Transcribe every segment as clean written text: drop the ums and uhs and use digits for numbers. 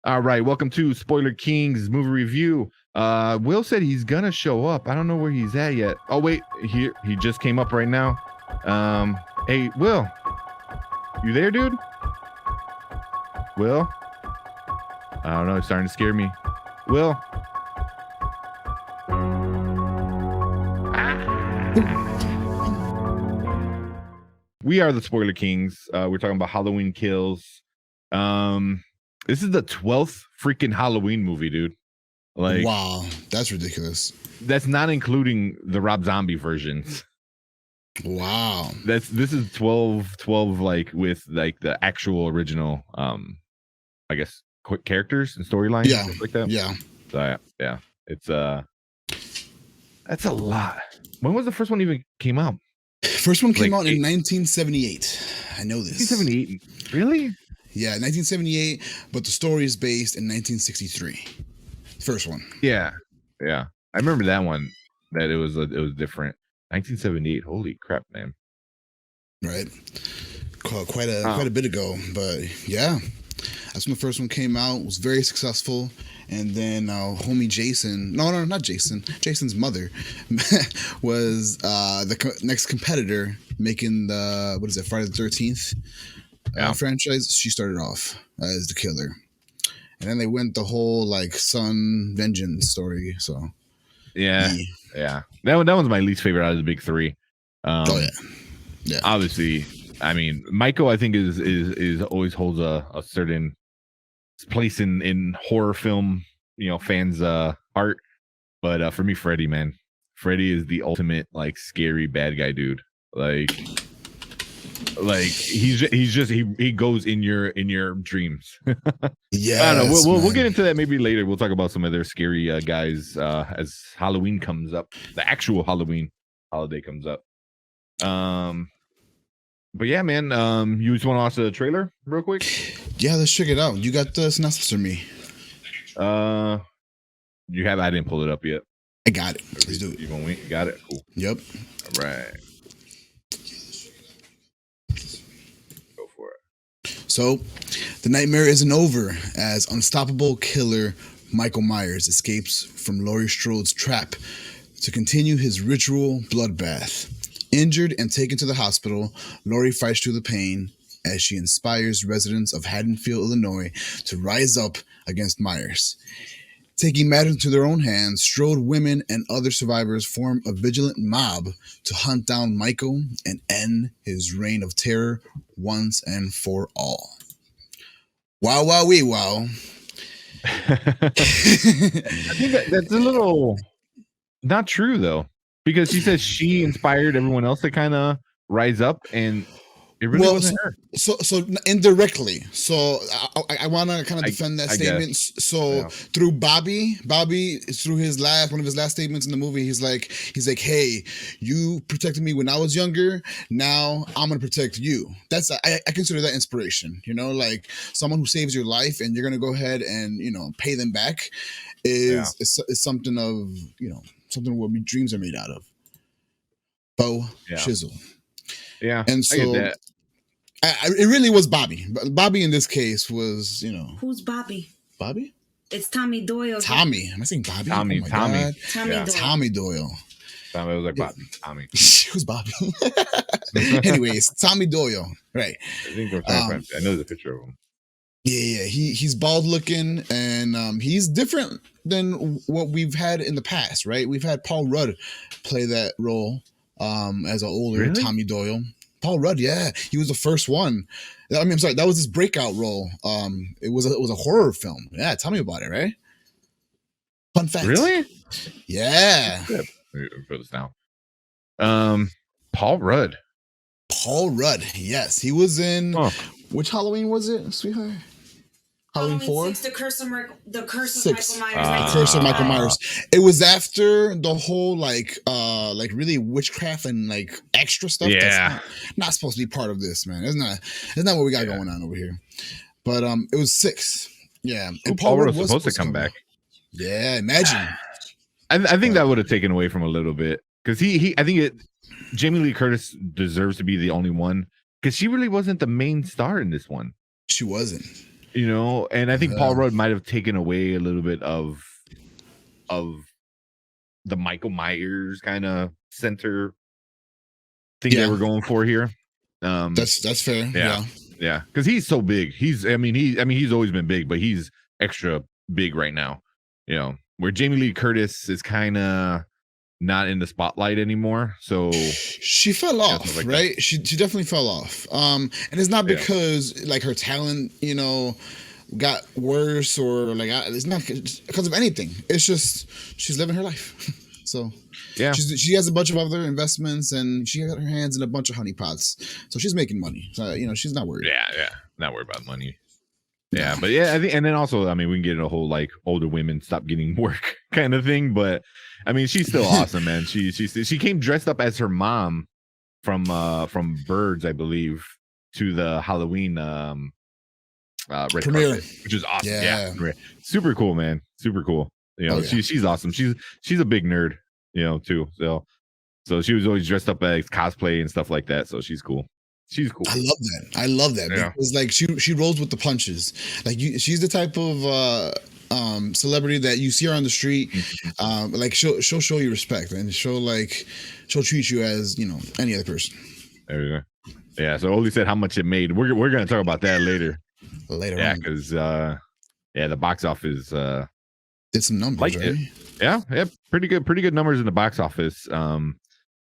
All right, welcome to Spoiler King's movie review. Will said he's gonna show up. I don't know where he's at yet. Oh wait, he just came up right now. Hey Will, you there, dude? Will? I don't know. It's starting to scare me. Will? We are the Spoiler Kings. We're talking about Halloween Kills. This is the 12th freaking Halloween movie, dude. Like, wow, that's ridiculous. That's not including the Rob Zombie versions. Wow. This is 12 like with like the actual original I guess quick characters and storylines, yeah, stuff like that. Yeah. So yeah. It's that's a lot. When was the first one even came out? First one came out in 1978. I know this. 1978. Really? Yeah, 1978, but the story is based in 1963. First one. Yeah. I remember that one. That it was different. 1978. Holy crap, man! Right, quite a bit ago, but yeah, that's when the first one came out. It was very successful, and then homie Jason. No, not Jason. Jason's mother was the next competitor making the Friday the 13th franchise. She started off as the killer. And then they went the whole like son vengeance story. So yeah. That one's my least favorite out of the big three. Yeah. Obviously, I mean, Michael, I think is always holds a certain place in horror film, fans' heart. But for me, Freddy, man, Freddy is the ultimate like scary bad guy, dude. Like he goes in your dreams. Yeah, I don't know. We'll get into that maybe later. We'll talk about some of their scary guys as Halloween comes up. The actual Halloween holiday comes up. But yeah, man. You just want to watch the trailer real quick? Yeah, let's check it out. You got the synopsis for me? You have? I didn't pull it up yet. I got it. Let's do it. You gonna wait? Got it. Cool. Yep. All right. So, the nightmare isn't over as unstoppable killer Michael Myers escapes from Laurie Strode's trap to continue his ritual bloodbath. Injured and taken to the hospital, Laurie fights through the pain as she inspires residents of Haddonfield, Illinois to rise up against Myers. Taking matters into their own hands, Strode women and other survivors form a vigilant mob to hunt down Michael and end his reign of terror once and for all. Wow, wow, wee, wow. I think that's a little not true, though, because she says she inspired everyone else to kind of rise up, and it really wasn't her. So indirectly. So I want to kind of defend that statement. So through Bobby through one of his last statements in the movie, he's like, hey, you protected me when I was younger. Now I'm gonna protect you. That's I consider that inspiration. Like someone who saves your life and you're gonna go ahead and pay them back is something of something what dreams are made out of. Bo Shizzle. Yeah, and so. I get that. It really was Bobby. Bobby in this case was, Who's Bobby? Bobby? It's Tommy Doyle. Tommy. Am I saying Bobby? Tommy. Oh Tommy. God. Doyle. Tommy Doyle. Tommy was like Bobby. Tommy. Who's Bobby? Anyways, Tommy Doyle. Right. I think I know the picture of him. Yeah. He's bald looking, and he's different than what we've had in the past, right? We've had Paul Rudd play that role as an older Tommy Doyle. Paul Rudd, yeah, he was the first one. I mean, I'm sorry, that was his breakout role. It was a horror film. Yeah, tell me about it, right? Fun fact. Really? Yeah. Let me put this down. Paul Rudd. Paul Rudd, yes, he was in. Which Halloween was it, sweetheart? Halloween 4? The Curse of Michael Myers. The Curse of Michael Myers. It was after the whole like really witchcraft and like extra stuff. Yeah. That's not supposed to be part of this, man. It's not what we got going on over here. But it was 6. Yeah. And Paul Rudd was supposed to come back. Yeah, imagine. I think that would have taken away from a little bit. Because Jamie Lee Curtis deserves to be the only one. Because she really wasn't the main star in this one. She wasn't. you know, and I think Paul Rudd might have taken away a little bit of the Michael Myers kind of center thing they were going for here. That's fair. Yeah, because he's so big. He's always been big, but he's extra big right now. You know, where Jamie Lee Curtis is kind of not in the spotlight anymore. So she fell off, like right? She definitely fell off. And it's not because like her talent, you know, got worse or like it's not because of anything. It's just she's living her life. So she has a bunch of other investments and she got her hands in a bunch of honeypots. So she's making money. So you know, she's not worried. Yeah, not worried about money. Yeah, but I think, and then also, I mean, we can get in a whole like older women stop getting work kind of thing. But I mean, she's still awesome, man. She came dressed up as her mom from Birds, I believe, to the Halloween red carpet, which is awesome. Yeah, super cool, man. Super cool. You know, she's awesome. She's a big nerd, you know, too. So she was always dressed up as cosplay and stuff like that. So she's cool. She's cool. I love that because like she rolls with the punches. Like she's the type of celebrity that you see her on the street. Like she'll show you respect and she'll treat you as, you know, any other person. There you go. Yeah. So Oli said how much it made. We're gonna talk about that later. Yeah, because the box office did some numbers, right? Yeah, pretty good numbers in the box office.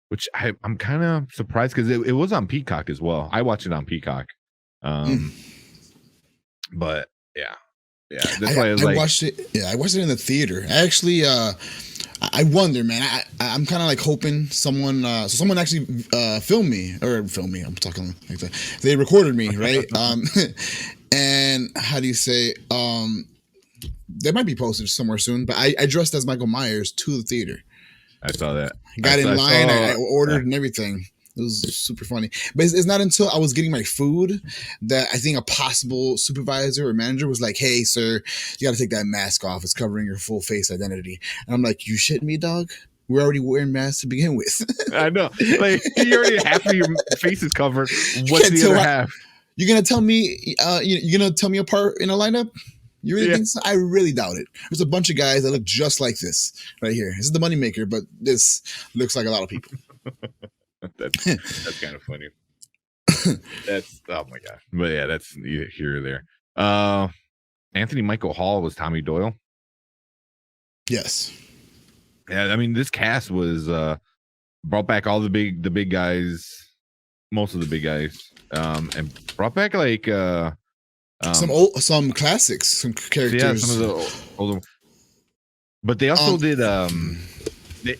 Which I'm kind of surprised because it was on Peacock as well. I watched it on Peacock. But that's why I watched it. Yeah, I watched it in the theater. I actually I wonder, man. I'm kind of like hoping someone actually filmed me. I'm talking like that. They recorded me, right? And how do you say? They might be posted somewhere soon. But I dressed as Michael Myers to the theater. I saw that. Got in line. I ordered and everything. It was super funny. But it's not until I was getting my food that I think a possible supervisor or manager was like, "Hey, sir, you got to take that mask off. It's covering your full face identity." And I'm like, "You shitting me, dog? We're already wearing masks to begin with." I know. Like, you already half of your face is covered. What's the other half? You're gonna tell me? You're gonna tell me apart in a lineup? You really think so? I really doubt it. There's a bunch of guys that look just like this right here. This is the moneymaker, but this looks like a lot of people. That's kind of funny. That's, oh my god. But yeah, that's here or there. Anthony Michael Hall was Tommy Doyle. Yes. Yeah, I mean, this cast was brought back all the big guys, most of the big guys, and brought back like some classics, some characters. Yeah, some of the older. But they also did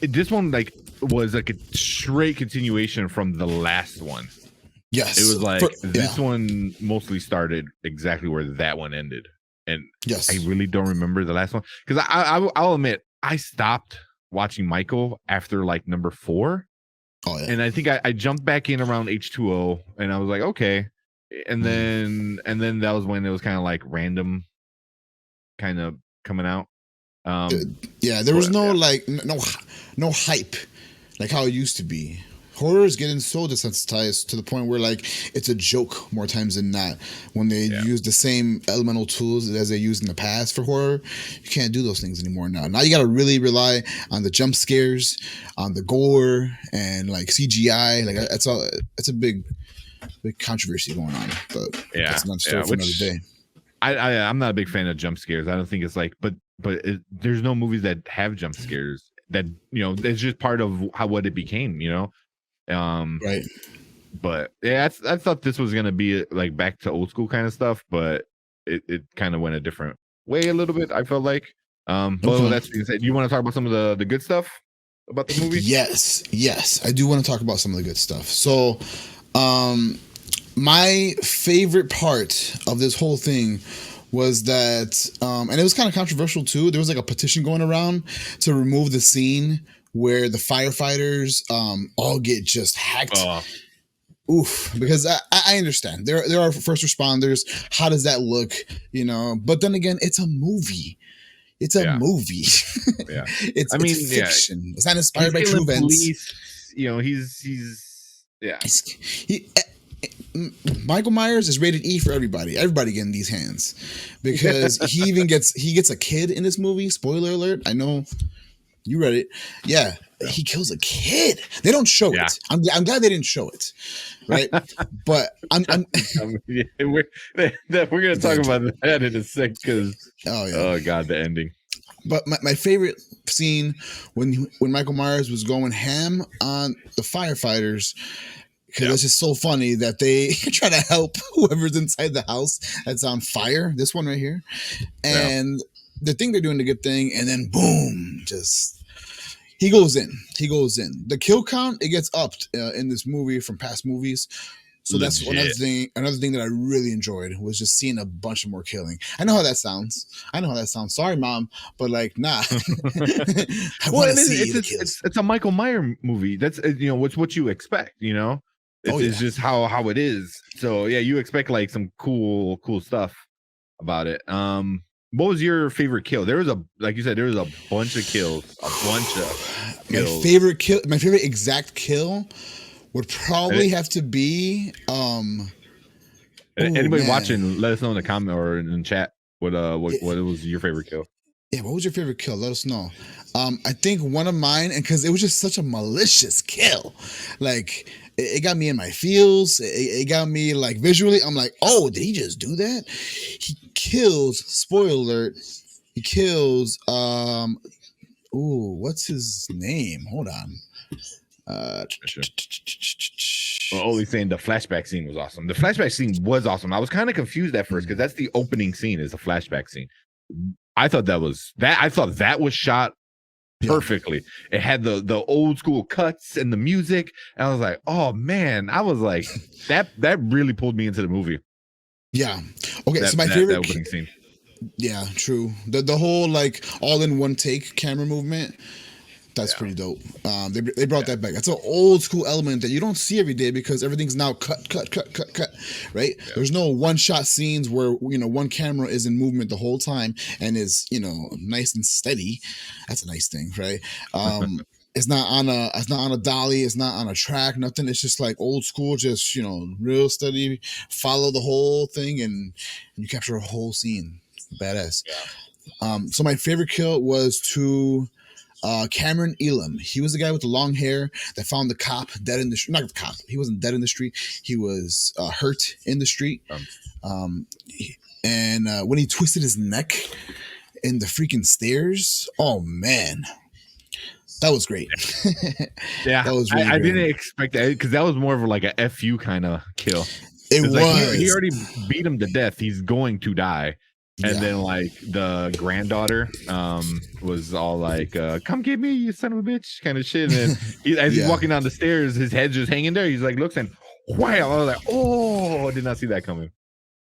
this one like was like a straight continuation from the last one. Yes, it was like this one mostly started exactly where that one ended, and I really don't remember the last one because I'll admit I stopped watching Michael after like number 4. Oh yeah, and I think I jumped back in around H2O, and I was like, okay. And then that was when it was kind of like random kind of coming out. There was no hype like how it used to be. Horror is getting so desensitized to the point where like it's a joke more times than not. When they use the same elemental tools as they used in the past for horror, you can't do those things anymore now. Now you got to really rely on the jump scares, on the gore, and like CGI. Like it's a big controversy going on, but that's not story for another day. I'm not a big fan of jump scares. I don't think it's like, but there's no movies that have jump scares that, you know, it's just part of what it became, you know. Right. But yeah, I thought this was gonna be like back to old school kind of stuff, but it kind of went a different way a little bit. I felt like. But that's being said, you want to talk about some of the good stuff about the movie? Yes, I do want to talk about some of the good stuff. So, my favorite part of this whole thing was that, and it was kind of controversial too. There was like a petition going around to remove the scene where the firefighters all get just hacked. Oof, because I understand there are first responders. How does that look? You know, but then again, it's a movie. It's a movie. Yeah, it's fiction. It's not inspired by true events. You know, he's Michael Myers is rated E for everybody. Everybody getting these hands because he gets a kid in this movie. Spoiler alert! I know you read it. Yeah, he kills a kid. They don't show it. I'm glad they didn't show it, right? But I'm we're gonna talk about that in a sec because oh god, the ending. But my favorite scene when Michael Myers was going ham on the firefighters, because it's just so funny that they try to help whoever's inside the house that's on fire. This one right here, and they think they're doing a good thing, and then boom, just he goes in. The kill count, it gets upped in this movie from past movies. So that's another thing that I really enjoyed was just seeing a bunch of more killing. I know how that sounds. Sorry, Mom, but like, nah. It's a Michael Myers movie. That's what's what you expect. It's just how it is. So yeah, you expect like some cool stuff about it. What was your favorite kill? There was like you said, there was a bunch of kills. My favorite exact kill would probably have to be anybody watching, let us know in the comment or in chat what was your favorite kill. Yeah, what was your favorite kill? Let us know. I think one of mine, and because it was just such a malicious kill, like it got me in my feels. It got me like visually. I'm like, oh, did he just do that? He kills. Spoiler alert. He kills. What's his name? Hold on. Only saying the flashback scene was awesome. The flashback scene was awesome. I was kind of confused at first because that's the opening scene is the flashback scene. I thought that was shot perfectly. It had the old school cuts and the music, and I was like, oh man, I was like that really pulled me into the movie. Yeah. Okay, so my favorite opening scene. Yeah, true. The whole like all in one take camera movement. That's pretty dope. They brought that back. That's an old school element that you don't see every day because everything's now cut, right? Yeah. There's no one shot scenes where one camera is in movement the whole time and is nice and steady. That's a nice thing, right? It's not on a dolly. It's not on a track. Nothing. It's just like old school. Just real steady. Follow the whole thing and you capture a whole scene. Badass. Yeah. So my favorite kill was to. Cameron Elam. He was the guy with the long hair that found the cop dead in the street. Not the cop. He wasn't dead in the street. He was hurt in the street. And when he twisted his neck in the freaking stairs, oh man, that was great. Yeah, that was really I didn't expect that because that was more of like a FU kind of kill. It was. Like, he already beat him to death. He's going to die. And then like the granddaughter was all like, come get me, you son of a bitch, kind of shit. And as he's walking down the stairs, his head's just hanging there. He's like, looks and wow. I was like, oh, I did not see that coming.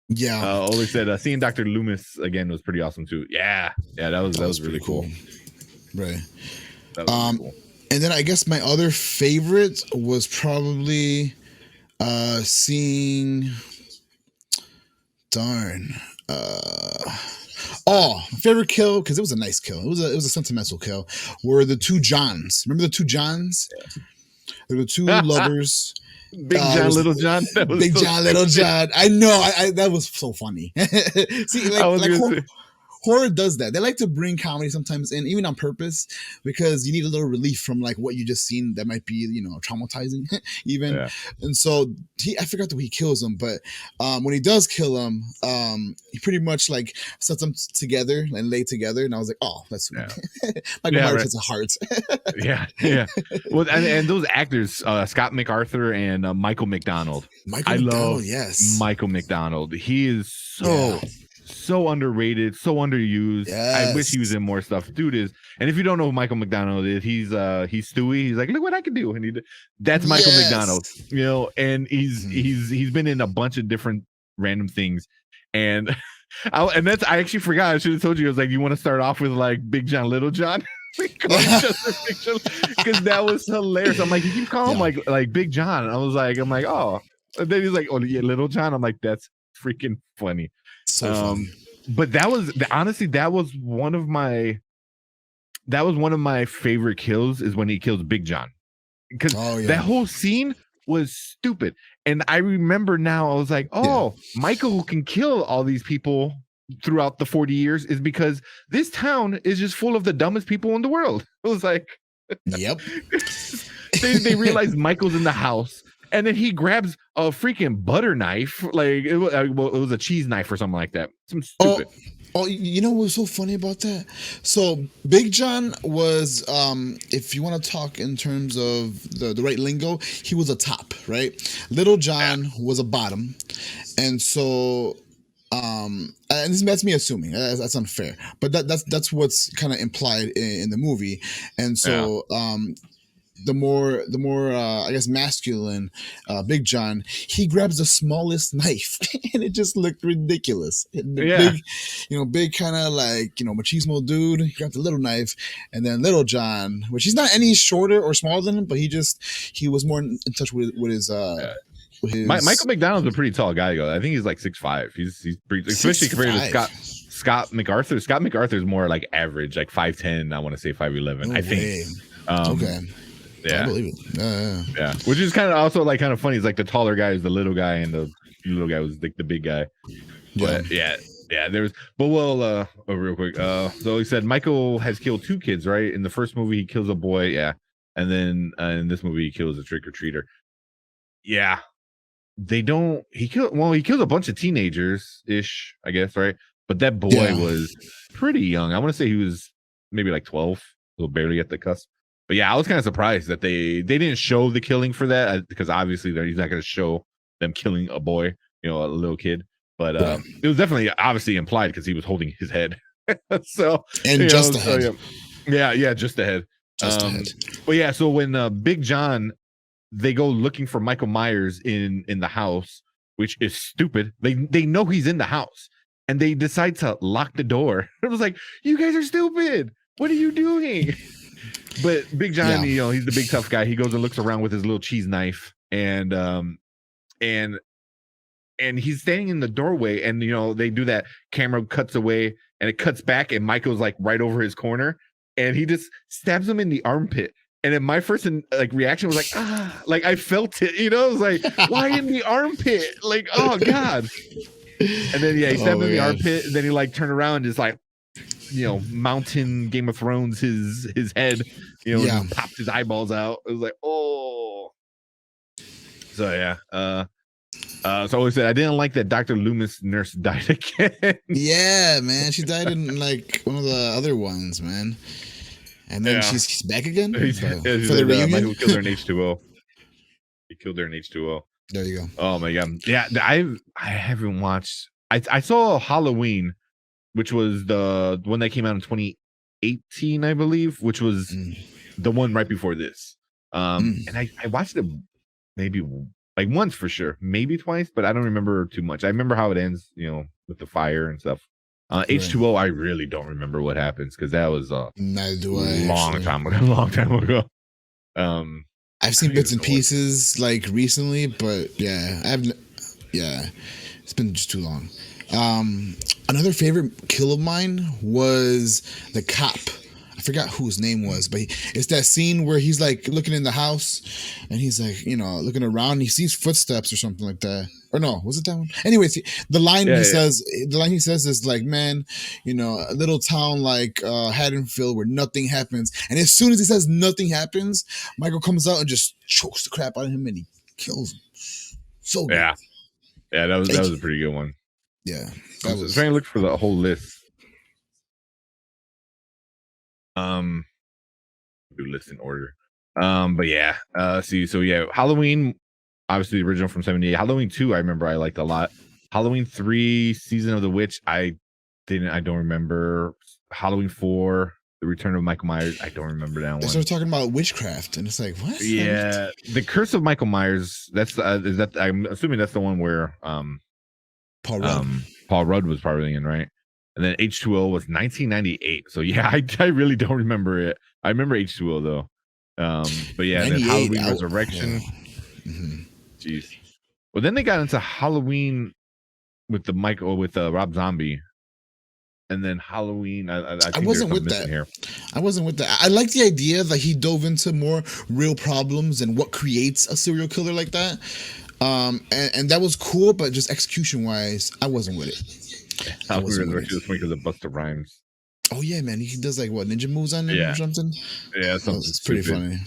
Yeah. Oli said seeing Dr. Loomis again was pretty awesome too. Yeah, that was really cool. Right. That was cool. And then I guess my other favorite was probably seeing favorite kill, because it was a nice kill. It was a sentimental kill. Were the two Johns. Remember the two Johns? Yeah. There were two lovers. Big John, Little John. Big John, Little John. I know. I that was so funny. See, horror does that. They like to bring comedy sometimes in, even on purpose, because you need a little relief from like what you just seen that might be, traumatizing even. Yeah. And so I forgot the way he kills him, but when he does kill him, he pretty much like sets them together and lay together. And I was like, oh, that's sweet. Yeah. Michael Myers has a heart. Yeah. Well, and those actors, Scott MacArthur and Michael McDonald. I love Michael McDonald. He is so underrated, so underused. Yes. I wish he was in more stuff. Dude is, and if you don't know who Michael McDonald is, he's Stewie. He's like, look what I can do, and that's Michael McDonald, and he's been in a bunch of different random things, and I actually forgot. I should have told you. I was like, you want to start off with like Big John, Little John, because that was hilarious. I'm like, you keep calling him like Big John. I'm like, oh, and then he's like, oh yeah, Little John. I'm like, that's freaking funny. So fun. But that was honestly one of my favorite kills is when he kills Big John, because that whole scene was stupid. And I remember now, I was like, oh, Michael can kill all these people throughout the 40 years is because this town is just full of the dumbest people in the world. It was like, Yep. they realize Michael's in the house, and then he grabs a freaking butter knife, like it was a cheese knife or something like that. Some stupid. Oh, you know what's so funny about that? So Big John was, if you want to talk in terms of the right lingo, he was a top, right? Little John was a bottom, and so. And that's me assuming that's unfair, but that's what's kind of implied in the movie, and so the more I guess masculine Big John, he grabs the smallest knife, and it just looked ridiculous. Big, big kind of like machismo dude. He grabbed the little knife, and then Little John, which he's not any shorter or smaller than him, but he was more in touch with his. Michael McDonald's a pretty tall guy, though. I think he's like 6'5". He's pretty, especially compared to Scott MacArthur. Scott MacArthur is more like average, like 5'10". I want to say 5'11". I think. Okay. Yeah. I believe it. Yeah. Which is kind of also like kind of funny. It's like the taller guy is the little guy, and the little guy was like the big guy. But yeah. There's. But real quick. So he said Michael has killed 2 kids, right? In the first movie, he kills a boy. Yeah. And then in this movie, he kills a trick or treater. Yeah. He kills a bunch of teenagers ish, I guess, right? But that boy was pretty young. I want to say he was maybe like 12, so barely at the cusp. But yeah, I was kind of surprised that they didn't show the killing for that, because obviously he's not going to show them killing a boy, a little kid. But it was definitely obviously implied because he was holding his head. So just the head. Yeah, just the head. Just the head. But yeah, so when Big John, they go looking for Michael Myers in the house, which is stupid. They know he's in the house, and they decide to lock the door. It was like, you guys are stupid. What are you doing? But Big John, he's the big tough guy. He goes and looks around with his little cheese knife, and he's standing in the doorway, and they do that camera cuts away, and it cuts back, and Michael's like right over his corner, and he just stabs him in the armpit. And then my first reaction was like, like I felt it, it was like, why in the armpit? Like, oh God. And then he stabbed him in the armpit, and then he like turned around and just like, mountain Game of Thrones his head, and popped his eyeballs out. It was like, oh. So yeah. So I said I didn't like that Dr. Loomis nurse died again. Yeah, man. She died in like one of the other ones, man. And then she's back again for the reunion. Michael killed her in H2O. He killed her in H2O. There you go. Oh my God. Yeah, I haven't watched. I saw Halloween, which was the one that came out in 2018, I believe, which was the one right before this. And I watched it maybe like once for sure, maybe twice, but I don't remember too much. I remember how it ends, with the fire and stuff. H2O, I really don't remember what happens, because that was a long time ago. I've seen bits and pieces like recently, but it's been just too long. Another favorite kill of mine was the cop. I forgot who his name was, but it's that scene where he's like looking in the house, and he's like, looking around, and he sees footsteps or something like that. Or no, was it that one? Anyways, the line he says is like, man, a little town like Haddonfield where nothing happens. And as soon as he says nothing happens, Michael comes out and just chokes the crap out of him, and he kills him. So good. Yeah, that was a pretty good one. Yeah, I was trying to look for the whole list. Do list in order. But yeah, Halloween, obviously the original from 78. Halloween 2, I remember I liked a lot. Halloween 3, Season of the Witch, I don't remember. Halloween 4, The Return of Michael Myers, I don't remember that one. They started talking about witchcraft, and it's like, what? Yeah, The Curse of Michael Myers, that's I'm assuming that's the one where Paul Rudd was probably in, right? And then H2O was 1998. So yeah, I really don't remember it. I remember H2O though. But yeah, then Halloween Resurrection. Yeah. Jeez. Well, then they got into Halloween with Rob Zombie. and then Halloween. I I think wasn't there's with something missing that. here. I wasn't with that. I like the idea that he dove into more real problems and what creates a serial killer like that. And that was cool, but just execution wise, I wasn't with it. I Halloween wasn't with Resurrection it. was funny because of Busta Rhymes. Oh yeah, man, he does like what ninja moves on him or Yeah, something. yeah, something It's pretty stupid. funny.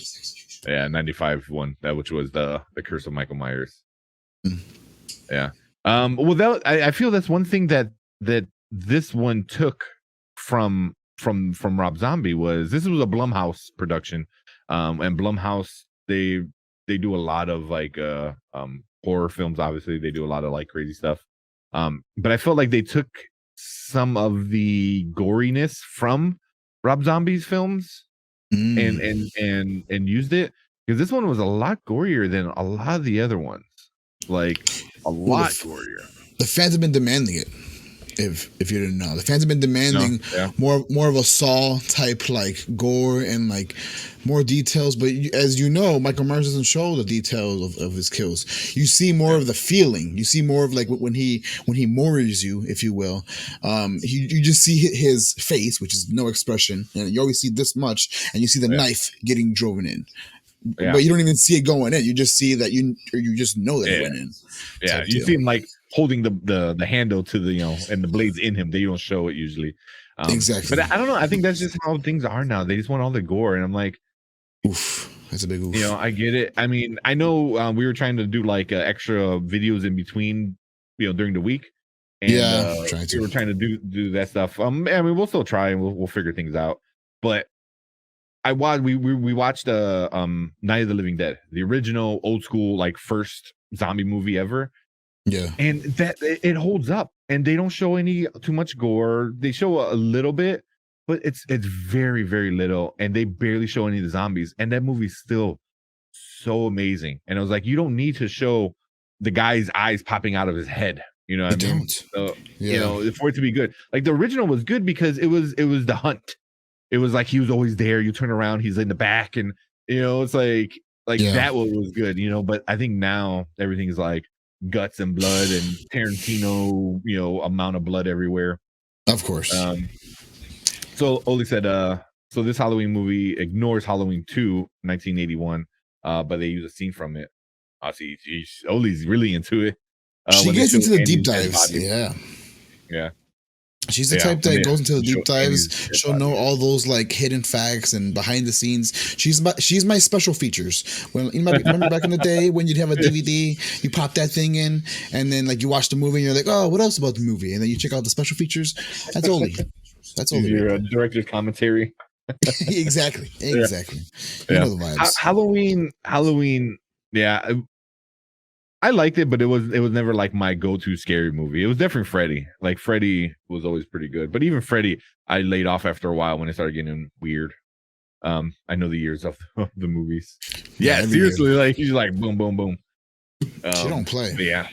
Yeah, 95 one that which was the Curse of Michael Myers. Mm. Yeah. Well, that I feel that's one thing that this one took from Rob Zombie was this was a Blumhouse production, and Blumhouse they do a lot of like horror films. Obviously, they do a lot of like crazy stuff. But I felt like they took some of the goriness from Rob Zombie's films and used it because this one was a lot gorier than a lot of the other ones, like a lot gorier. The fans have been demanding it. If you didn't know, the fans have been demanding Yeah. more of a Saw type like gore and like more details. But as you know, Michael Myers doesn't show the details of his kills. You see more of the feeling. You see more of like when he murders you, if you will. You just see his face, which is no expression, and you always see this much, and you see the knife getting driven in. Yeah. But you don't even see it going in. You just see that you just know that it went in. Yeah, you see him like holding the handle to the and the blades in him. They don't show it usually. Exactly. But I don't know. I think that's just how things are now. They just want all the gore, and I'm like, oof, that's a big oof. I get it. I mean, I know we were trying to do like extra videos in between, during the week. And we were trying to do that stuff. I mean, we'll still try and we'll figure things out. But we watched Night of the Living Dead, the original old school like first zombie movie ever. Yeah, and that it holds up, and they don't show too much gore. They show a little bit, but it's very very little, and they barely show any of the zombies. And that movie's still so amazing. And I was like, you don't need to show the guy's eyes popping out of his head. You know what I mean? So, for it to be good. Like the original was good because it was the hunt. It was like he was always there. You turn around, he's in the back, and it's like that was good. But I think now everything is like guts and blood and Tarantino, amount of blood everywhere. Of course. So Oli said, so this Halloween movie ignores Halloween 2, 1981, but they use a scene from it. See, Oli's really into it. She gets into the deep dives. Yeah. She's the type that goes into the deep dives. She'll know all those like hidden facts and behind the scenes. She's my special features. When remember back in the day when you'd have a DVD, you pop that thing in, and then like you watch the movie and you're like, oh, what else about the movie? And then you check out the special features. That's Oli. That's Oli. Your director's commentary. Exactly. You know the vibes. Halloween. Yeah. I liked it, but it was never like my go-to scary movie. It was definitely Freddy. Like Freddy was always pretty good, but even Freddy, I laid off after a while when it started getting weird. I know the years of the movies. Yeah, seriously, like he's like boom, boom, boom. She don't play. Yeah.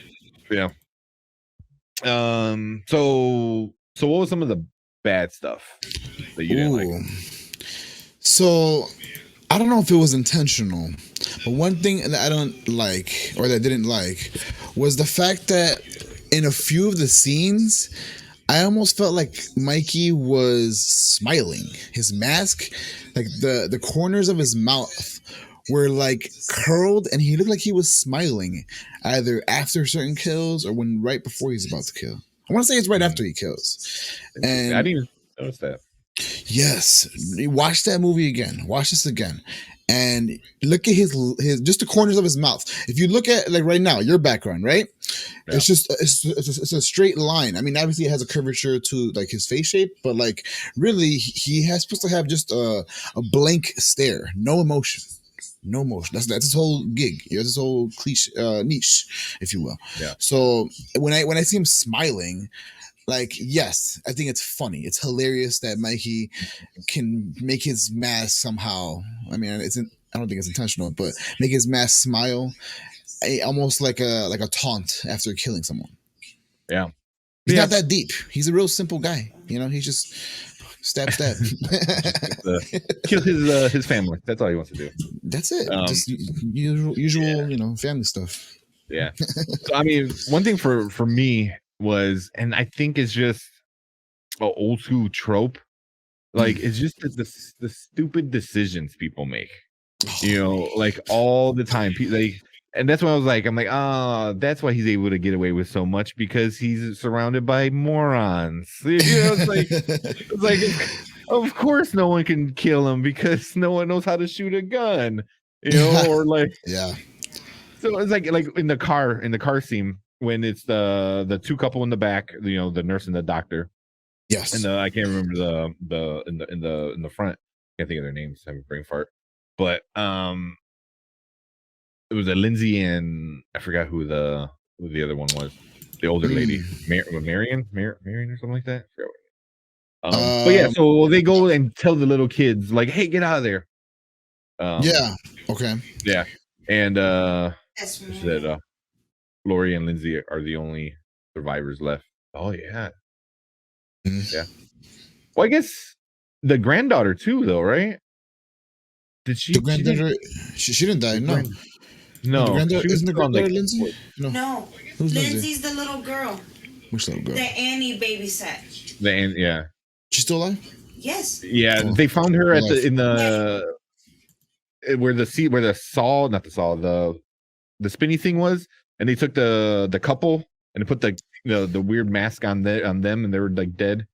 So what was some of the bad stuff that you didn't like? So I don't know if it was intentional, but one thing that I don't like, or that I didn't like, was the fact that in a few of the scenes, I almost felt like Mikey was smiling. His mask, like the corners of his mouth were like curled, and he looked like he was smiling, either after certain kills or right before he's about to kill. I want to say it's right after he kills. And I didn't even notice that. Yes, watch that movie again. Watch this again, and look at his just the corners of his mouth. If you look at like right now, your background, right? Yeah. It's just it's a straight line. I mean, obviously it has a curvature to like his face shape, but like really he has supposed to have just a blank stare, no emotion. No motion. That's his whole gig. That's his whole cliche niche, if you will. Yeah. So when I see him smiling, like, yes, I think it's funny. It's hilarious that Mikey can make his mask somehow. I mean, I don't think it's intentional, but make his mask smile, almost like a taunt after killing someone. Yeah, he's not that deep. He's a real simple guy. He's just stab. Kill his family. That's all he wants to do. That's it. Just usual, family stuff. Yeah. So I mean, one thing for me was, and I think it's just old school trope. Like it's just the stupid decisions people make. You know, like all the time. Like, and that's when I was like, I'm like, that's why he's able to get away with so much because he's surrounded by morons. You know, it's like, of course, no one can kill him because no one knows how to shoot a gun. You know, or like, yeah. So it's like in the car scene when it's the two couple in the back, you know, the nurse and the doctor. Yes. And I can't remember the in the front. Can't think of their names. I have a brain fart. But it was a Lindsay and I forgot who the other one was. The older lady, Marion or something like that. I forgot what. But yeah, so they go and tell the little kids like, "Hey, get out of there." Yeah. Okay. Yeah, and said Lori and Lindsay are the only survivors left. Oh yeah. Yeah. Well, I guess the granddaughter too, though, right? Did she? The granddaughter, she didn't die. No. No. The granddaughter, isn't the granddaughter like, Lindsay? No. Who's Lindsay's the little girl. Which little girl? The Annie babysat. Yeah. She's still alive? Yes. Yeah, they found her at where the spinny thing was, and they took the couple and they put the weird mask on them, and they were like dead.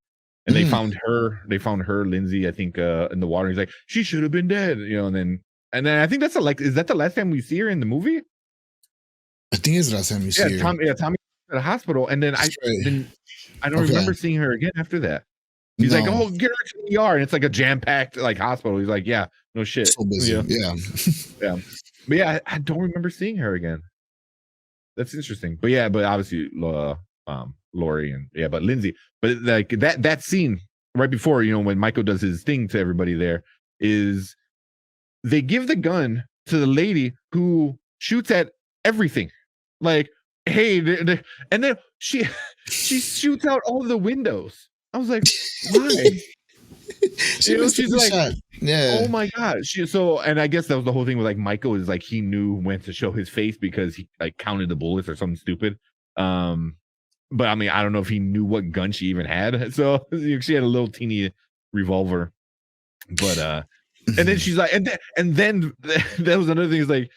And they found her, Lindsay, I think, in the water. He's like, she should have been dead, you know. And then I think that's is that the last time we see her in the movie? I think it's the last time we see her. Tommy at the hospital, and then I don't remember seeing her again after that. He's like, oh, get her to the ER, and it's like a jam-packed like hospital. He's like, yeah, no shit. So busy. Yeah. Yeah. But yeah, I don't remember seeing her again. That's interesting. But yeah, but obviously Lori and but Lindsay. But like that scene right before, you know, when Michael does his thing to everybody there, is they give the gun to the lady who shoots at everything. Like, hey, and then she shoots out all the windows. I was like, why? She's like, shot. Yeah. Oh my god. And I guess that was the whole thing with like Michael is like he knew when to show his face because he like counted the bullets or something stupid. But I mean, I don't know if he knew what gun she even had. So she had a little teeny revolver. But and then she's like, and then that was another thing is like,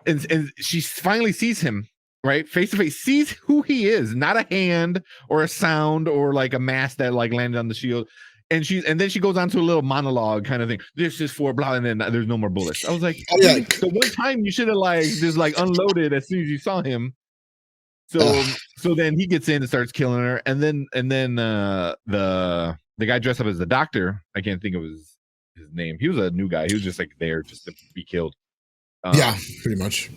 and she finally sees him. Right, face to face, sees who he is, not a hand or a sound or like a mask that like landed on the shield, and then she goes on to a little monologue kind of thing. This is for blah, and then there's no more bullets. I was like, the one time you should have like just like unloaded as soon as you saw him. So then he gets in and starts killing her, and then the guy dressed up as the doctor, I can't think of his name. He was a new guy. He was just like there just to be killed. Yeah, pretty much.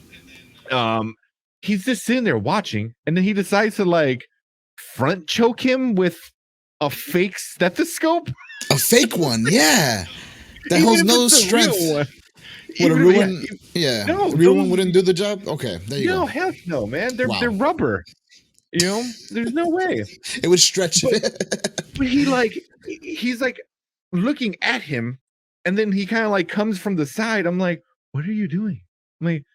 He's just sitting there watching, and then he decides to like front choke him with a fake stethoscope. A fake one, yeah. That holds no strength. Would a real one? Yeah, no, a real one wouldn't do the job. Okay, there you go. No, heck no, man. They're rubber. You know, there's no way it would stretch. But he's like looking at him, and then he kind of like comes from the side. I'm like, what are you doing? I'm like,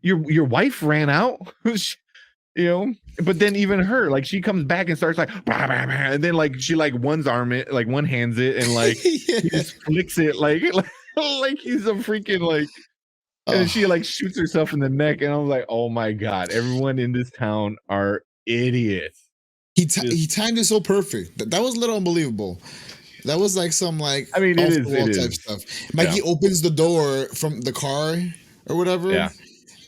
your wife ran out, you know. But then even her, like, she comes back and starts like, bah, bah, bah, and then like she like one hands it, and like he just flicks it like he's a freaking like, and she like shoots herself in the neck, and I was like, oh my god, everyone in this town are idiots. He timed it so perfect. That was a little unbelievable. That was like some like, I mean, it is type stuff. Like he opens the door from the car or whatever. Yeah.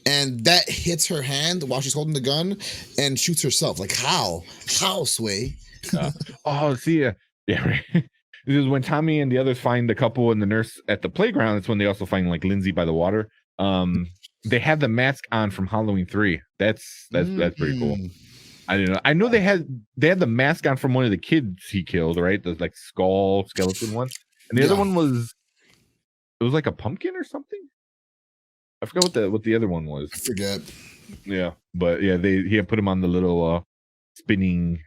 And that hits her hand while she's holding the gun and shoots herself. Like how Sway? Yeah, right. This is when Tommy and the others find the couple and the nurse at the playground. That's when they also find like Lindsay by the water. They had the mask on from Halloween 3. That's pretty cool. I didn't know. I know they had the mask on from one of the kids he killed, right? The like skeleton one, and the other one was like a pumpkin or something. I forgot what the other one was. I forget. Yeah, but yeah, he had put him on the little spinning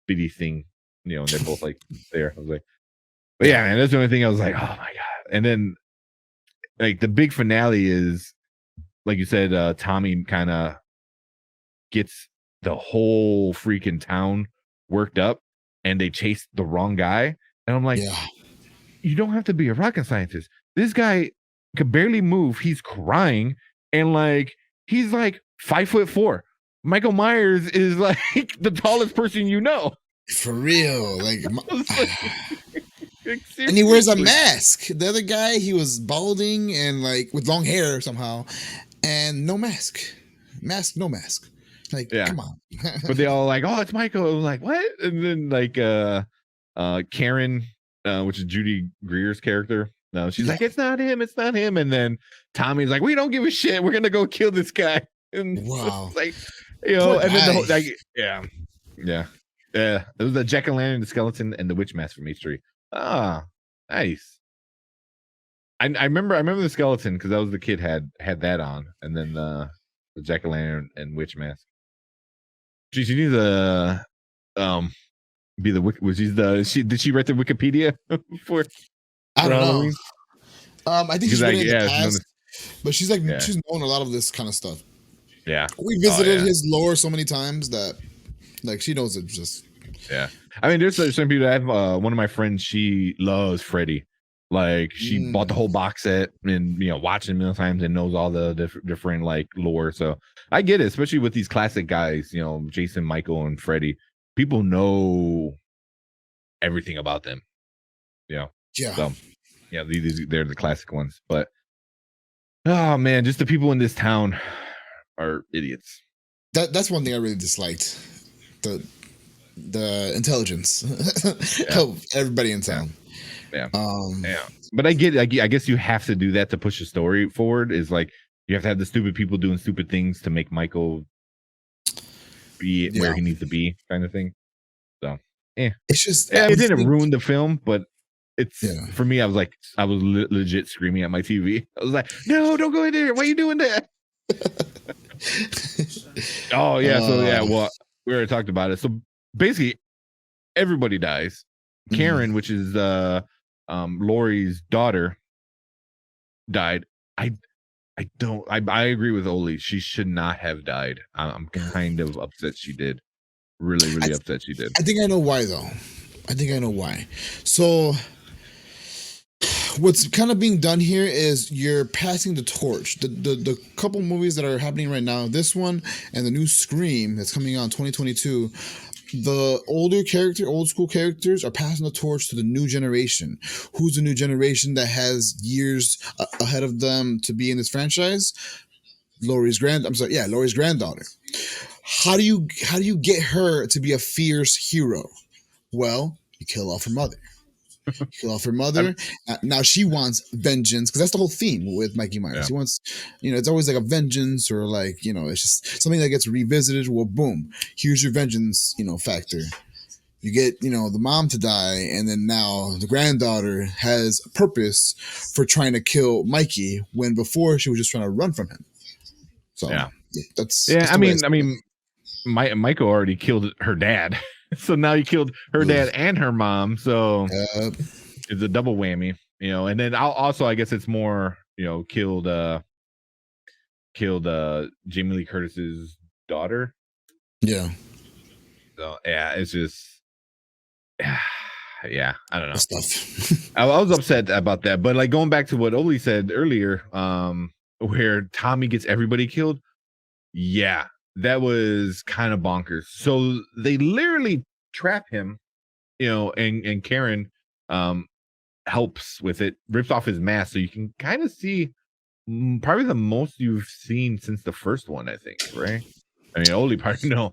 bitty thing, you know, and they're both like there. I was like, but yeah, and that's the only thing I was like, oh my god. And then like the big finale is, like you said, Tommy kind of gets the whole freaking town worked up, and they chased the wrong guy. And I'm like, Yeah. you don't have to be a rocket scientist. This guy could barely move. He's crying, and like he's like 5'4". Michael Myers is like the tallest person you know. For real. Like, Like, and he wears a seriously. mask. The other guy, he was balding and like with long hair somehow, and no mask. Mask, no mask. Like, Yeah. come on. But they all like, oh, it's Michael. I'm like, what? And then like Karen, which is Judy Greer's character. No, she's like, it's not him, it's not him. And then Tommy's like, we don't give a shit. We're gonna go kill this guy. And Wow. it's like, you know, Poor and then the guy. whole like, yeah. It was the Jack-o'-lantern, the skeleton, and the witch mask from H3. Ah, nice. I remember the skeleton because that was the kid had that on, and then the Jack-o'-lantern and witch mask. She needs a be the was did she write the Wikipedia for I don't Halloween? know. I think she's Like, been in the she's known past, but she's like Yeah. she's known a lot of this kind of stuff. Yeah. We visited yeah. his lore so many times that like she knows it just. Yeah. I mean, there's some people that have one of my friends, she loves Freddy. Like she bought the whole box set and watched it a million times and knows all the different like lore. So I get it, especially with these classic guys, Jason, Michael, and Freddy. People know everything about them. Yeah. So yeah, they're the classic ones. But oh man, just the people in this town are idiots. That's one thing I really disliked. The intelligence of everybody in town. Yeah. But I get it. I guess you have to do that to push the story forward. Is like you have to have the stupid people doing stupid things to make Michael be where he needs to be, kind of thing. So it's just it didn't ruin the film, but it's for me. I was legit screaming at my TV. I was like, "No, don't go in there! Why are you doing that?" Oh yeah, so yeah. Well, we already talked about it. So basically, everybody dies. Karen, which is Laurie's daughter, died. I agree with Oli. She should not have died. I'm kind of upset she did. Really, really upset she did. I think I know why though. So what's kind of being done here is you're passing the torch. The couple movies that are happening right now, this one and the new Scream that's coming out in 2022, the old school characters are passing the torch to the new generation. Who's the new generation that has years ahead of them to be in this franchise? Laurie's granddaughter. How do you get her to be a fierce hero? Well, you kill off her mother. Now she wants vengeance because that's the whole theme with Mikey Myers. He wants, it's always like a vengeance or like, it's just something that gets revisited. Well, boom, here's your vengeance, factor. You get, the mom to die, and then now the granddaughter has a purpose for trying to kill Mikey when before she was just trying to run from him. So that's I mean, Michael already killed her dad. So now he killed her dad and her mom. So it's a double whammy, and then I guess it's more, killed Jamie Lee Curtis's daughter. Yeah. So it's just, I don't know. Stuff. I was upset about that, but like going back to what Oli said earlier, where Tommy gets everybody killed. Yeah. That was kind of bonkers. So they literally trap him, and Karen helps with it, rips off his mask, so you can kind of see probably the most you've seen since the first one, I think, right? I mean, Oli probably know.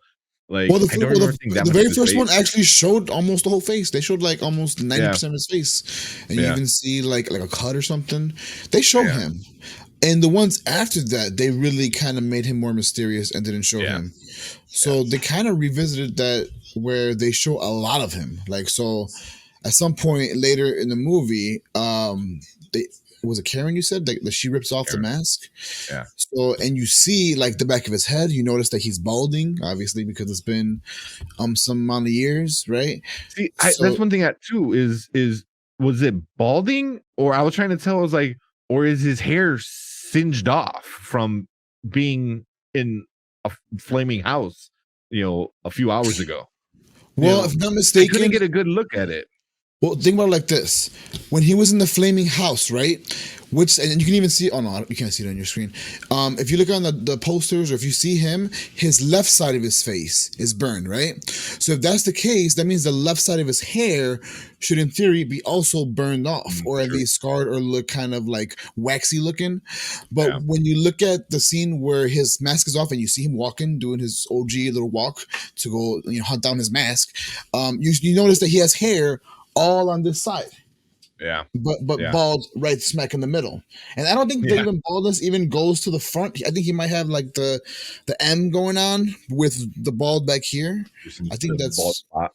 Like, well, the very first one actually showed almost the whole face. They showed like almost 90% of his face, and you even see like a cut or something. They show him. And the ones after that, they really kind of made him more mysterious and didn't show him. So they kind of revisited that where they show a lot of him. Like, so at some point later in the movie, was it Karen you said that she rips off the mask? Yeah. So, and you see like the back of his head, you notice that he's balding, obviously, because it's been some amount of years, right? See, that's one thing too is was it balding, or I was trying to tell, I was like, or is his hair singed off from being in a flaming house, a few hours ago? Well, if not I mistaken, couldn't get a good look at it. well, think about it like this: when he was in the flaming house, right? Which, and you can even see. Oh no, you can't see it on your screen. If you look on the posters, or if you see him, his left side of his face is burned, right? So if that's the case, that means the left side of his hair should, in theory, be also burned off, or at True. least scarred, or look kind of like waxy looking. But Yeah. when you look at the scene where his mask is off and you see him walking, doing his OG little walk to go, hunt down his mask, you notice that he has hair all on this side, Yeah. but Yeah. bald right smack in the middle. And I don't think that Yeah. even baldness even goes to the front. I think he might have like the M going on with the bald back here. I think that's bald spot.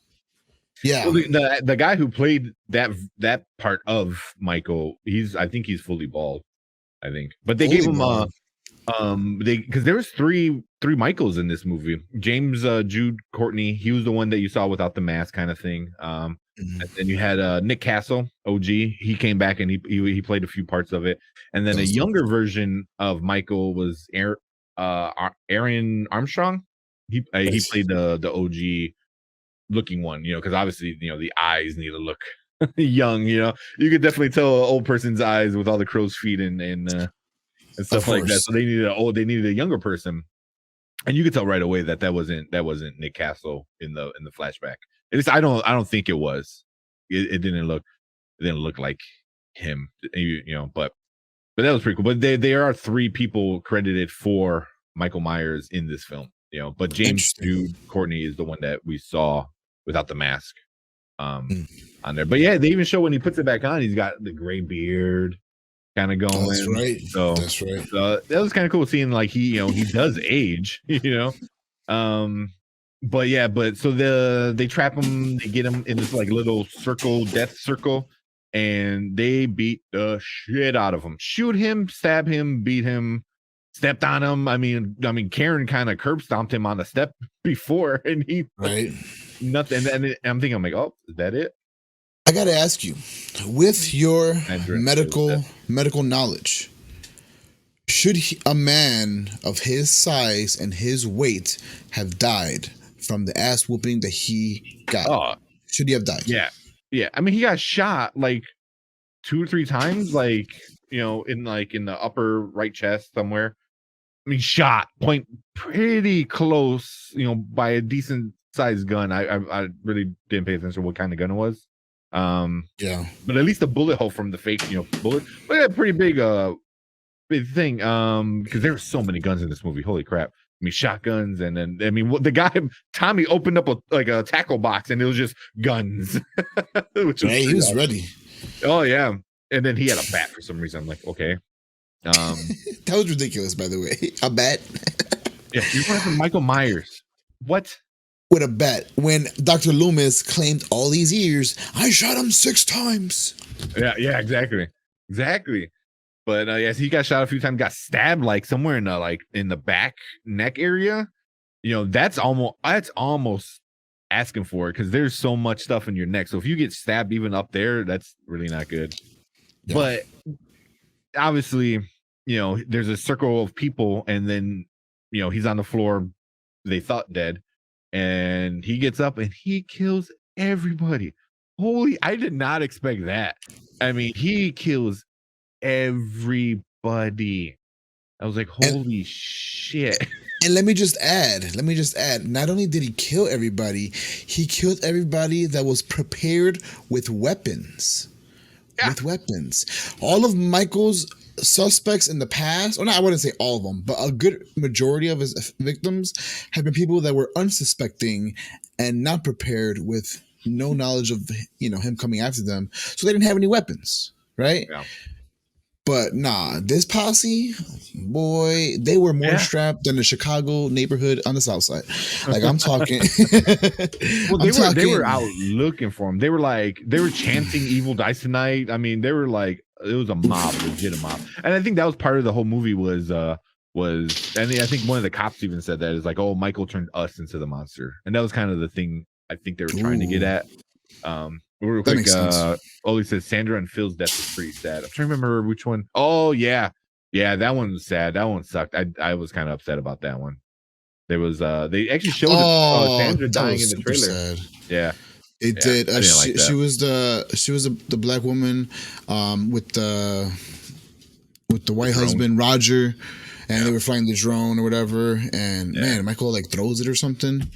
yeah. Well, the guy who played that part of Michael, I think he's fully bald. I think, but they gave Fully him bald. because there was three Michaels in this movie. James Jude Courtney, he was the one that you saw without the mask, kind of thing. And then you had Nick Castle, OG. He came back and he played a few parts of it. And then a younger version of Michael was Aaron Armstrong. He played the OG looking one, because obviously the eyes need to look young. You could definitely tell an old person's eyes with all the crow's feet and stuff like that. So they needed a younger person, and you could tell right away that wasn't Nick Castle in the flashback. I don't think it was. It didn't look like him, but that was pretty cool. But there are three people credited for Michael Myers in this film, but James Jude Courtney is the one that we saw without the mask on there. But yeah, they even show when he puts it back on, he's got the gray beard kind of going. That's right. So that's right. that was kind of cool seeing like he does age, but so they trap him, they get him in this like little death circle, and they beat the shit out of him, shoot him, stab him, beat him, stepped on him. I mean Karen kind of curb stomped him on the step before, and he nothing. And I'm thinking, I'm like, oh, is that it? I gotta ask you, with your medical knowledge, should a man of his size and his weight have died from the ass whooping that he got? Should he have died? Yeah. I mean, he got shot like 2 or 3 times, like in the upper right chest somewhere. I mean, shot point pretty close, by a decent sized gun. I really didn't pay attention to what kind of gun it was. But at least the bullet hole from the fake, bullet, but a pretty big thing. Because there were so many guns in this movie. Holy crap! I mean, shotguns, and then the guy Tommy opened up a tackle box, and it was just guns. Which was he was ready. Oh yeah, and then he had a bat for some reason. I'm like, okay. That was ridiculous, by the way. A bat. Yeah, you're going for Michael Myers. What? With a bat, when Dr. Loomis claimed all these years, I shot him 6 times. Yeah, exactly. But yes, he got shot a few times, got stabbed like somewhere in the back neck area. That's almost asking for it, because there's so much stuff in your neck. So if you get stabbed even up there, that's really not good. Yeah. But obviously, there's a circle of people, and then he's on the floor, they thought dead. And he gets up and he kills everybody. I did not expect that. I mean, he kills everybody. I was like, holy shit. And let me just add, not only did he kill everybody, he killed everybody that was prepared with weapons. Yeah. With weapons. All of Michael's suspects in the past, or not, I wouldn't say all of them, but a good majority of his victims have been people that were unsuspecting and not prepared, with no knowledge of him coming after them, so they didn't have any weapons, right? Yeah. But nah, this posse, boy, they were more strapped than the Chicago neighborhood on the south side. Like, I'm talking. Well, they were out looking for him. They were chanting "Evil dies tonight." I mean, they were like, it was a mob, legit mob. And I think that was part of the whole movie was, and I think one of the cops even said that, is like, oh, Michael turned us into the monster, and that was kind of the thing I think they were trying to get at. Real quick, Oli says Sandra and Phil's death is pretty sad. I'm trying to remember which one. Oh yeah, that one was sad. That one sucked. I was kind of upset about that one. There was they actually showed Sandra that dying in was the super trailer. sad. Yeah, It yeah, did. I didn't like that. She was the black woman with the white drone. husband Roger, and Yeah. they were flying the drone or whatever. And man, Michael like throws it or something.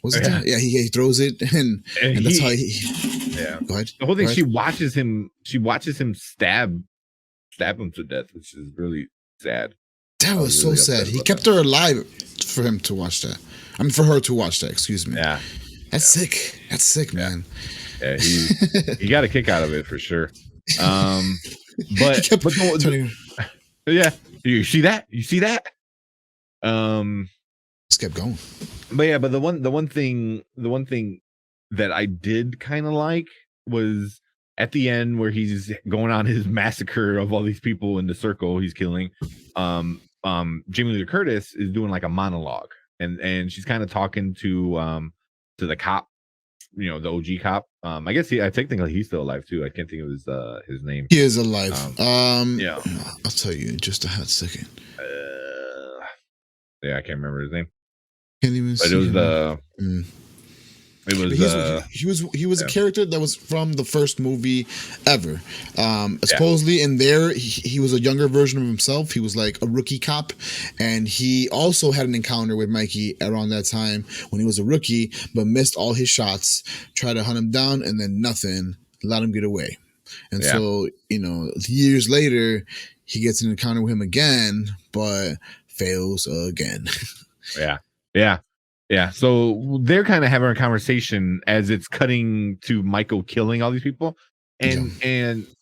Was it? Yeah. That? Yeah, he throws it, and that's how he. Yeah. Go ahead. The whole thing, Go she ahead. watches him stab him to death, which is really sad. That was so really sad. upset He about kept her alive for him to watch that. I mean, for her to watch that. Excuse me. Yeah. That's sick. That's sick, man. Yeah, he got a kick out of it for sure. But He kept turning. yeah, you see that? You see that? Just kept going. But yeah, but the one thing that I did kind of like was at the end where he's going on his massacre of all these people in the circle he's killing. Jamie Lee Curtis is doing like a monologue, and she's kind of talking to the cop, you know, the OG cop. I guess I technically he's still alive too. I can't think of his name. He is alive. Yeah, I'll tell you in just a hot second. Yeah, I can't remember his name. Can't even But see it was him. it was he was a character that was from the first movie ever. Supposedly in there he was a younger version of himself. He was like a rookie cop, and he also had an encounter with Mikey around that time when he was a rookie, but missed all his shots, tried to hunt him down, and then nothing, let him get away. And so, you know, years later he gets an encounter with him again, but fails again. Yeah. So they're kind of having a conversation as it's cutting to Michael killing all these people. And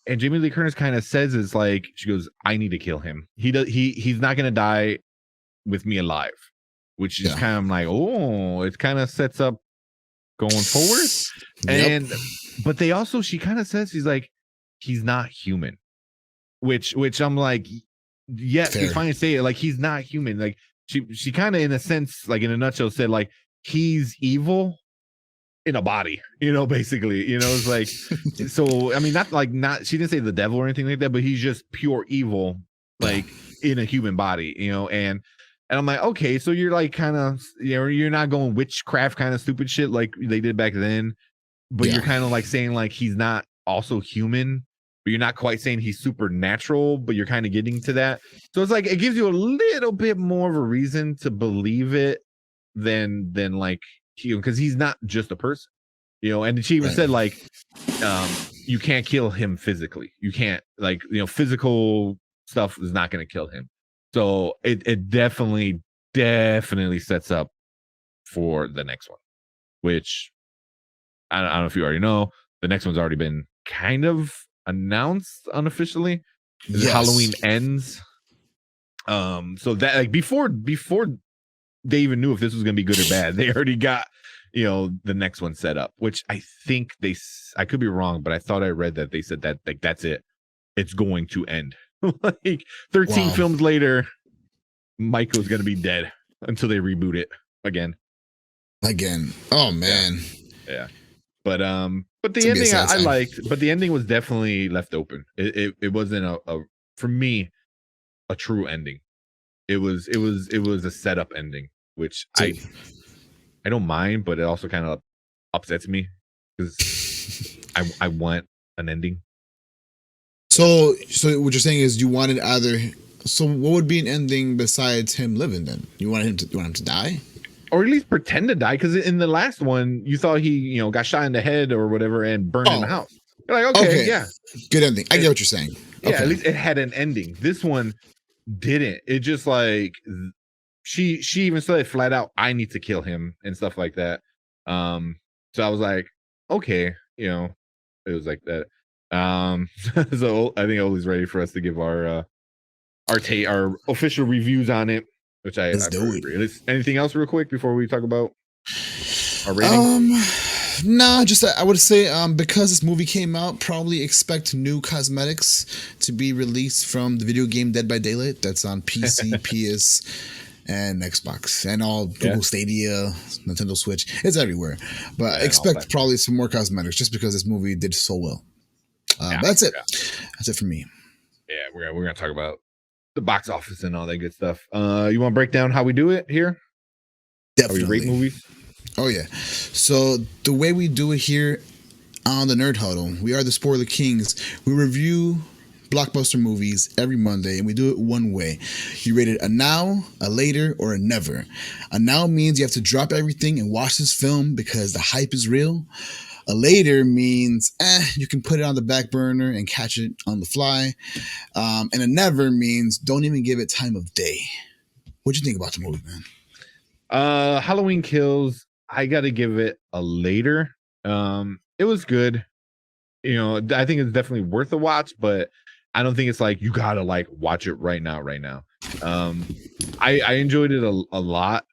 Jamie Lee Curtis kind of says is like, she goes, I need to kill him. He's not gonna die with me alive. Which is kind of like, oh, it kind of sets up going forward. And but they also, she kind of says, she's like, he's not human. Which I'm like, yes, he's fine to say it, like he's not human. Like she kind of, in a sense, like in a nutshell, said like he's evil in a body, you know, basically, you know, it's like, so I mean, not she didn't say the devil or anything like that, but he's just pure evil, like in a human body, you know, and I'm like, okay, so you're like kind of, you know, you're not going witchcraft kind of stupid shit like they did back then, but you're kind of like saying like he's not also human, but you're not quite saying he's supernatural, but you're kind of getting to that. So it's like it gives you a little bit more of a reason to believe it than like, you know, because he's not just a person, you know. And she even said like, you can't kill him physically. You can't, like, you know, physical stuff is not going to kill him. So it definitely sets up for the next one, which I don't know if you already know. The next one's already been kind of announced unofficially. Halloween Ends. So that, like, before they even knew if this was going to be good or bad, they already got, you know, the next one set up, which I think I could be wrong, but I thought I read that they said that like that's it, it's going to end. Like 13 films later, Michael's going to be dead until they reboot it again. Oh man. Yeah. But the ending I liked, but the ending was definitely left open. It wasn't a for me a true ending. It was a setup ending, which I don't mind, but it also kind of upsets me because I want an ending. So what you're saying is you wanted either. So what would be an ending besides him living? Then you want him to die, or at least pretend to die. Because in the last one, you thought he, you know, got shot in the head or whatever and burned in the house. You're like, okay, yeah, good ending. I get what you're saying. Yeah, at least it had an ending. This one didn't. It just like she even said flat out, I need to kill him and stuff like that. So I was like, okay, you know, it was like that. So I think Oli's ready for us to give our official reviews on it, which Let's do it. Anything else real quick before we talk about our rating? No, just I would say because this movie came out, probably expect new cosmetics to be released from the video game Dead by Daylight. That's on PC, PS, and Xbox, and all Google Stadia, Nintendo Switch. It's everywhere. But expect probably some more cosmetics just because this movie did so well. That's it. That's it for me. Yeah, we're gonna talk about the box office and all that good stuff. You want to break down how we do it here? we rate Definitely. movies? Oh yeah. So the way we do it here on the Nerd Huddle, we are the Spoiler Kings. We review blockbuster movies every Monday, and we do it one way. You rate it a now, a later, or a never. A now means you have to drop everything and watch this film because the hype is real. A later means you can put it on the back burner and catch it on the fly. And a never means don't even give it time of day. What'd you think about the movie, man? Halloween Kills, I gotta give it a later. It was good. You know, I think it's definitely worth a watch, but I don't think it's like you gotta like watch it right now. I enjoyed it a lot.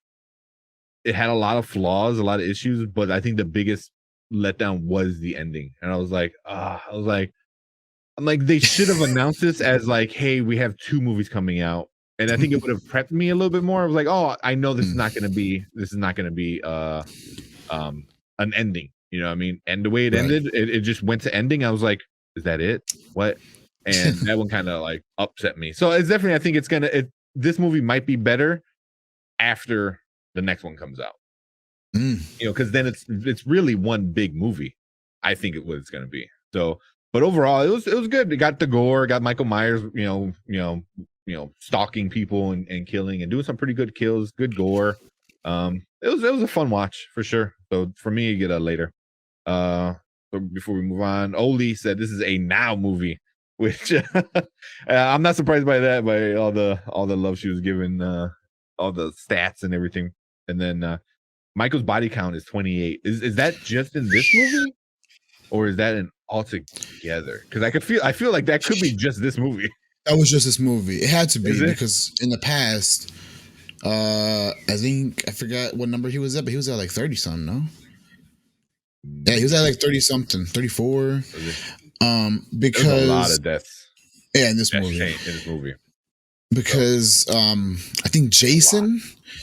It had a lot of flaws, a lot of issues, but I think the biggest letdown was the ending. And I'm like, they should have announced this as like, hey, we have 2 movies coming out. And I think it would have prepped me a little bit more. I was like, oh, I know this is not gonna be an ending. You know what I mean? And the way it ended, it just went to ending. I was like, is that it? What? And that one kind of like upset me. So it's definitely, I think it's this movie might be better after the next one comes out. You know, because then it's really one big movie. I think it's gonna be. So, but overall, it was good. It got the gore, got Michael Myers, you know, stalking people and killing and doing some pretty good kills, good gore. It was a fun watch for sure. So for me, you get a later. So before we move on, Oli said this is a now movie, which I'm not surprised by that, by all the love she was given, all the stats and everything. And then Michael's body count is 28. Is that just in this movie, or is that an altogether? Because I feel like that could be just this movie. That was just this movie. It had to be because in the past, I think I forgot what number he was at, but he was at like 30 something, no? Yeah, he was at like 30 something, 34. Because there's a lot of deaths. Yeah, in this movie. Because So. I think Jason,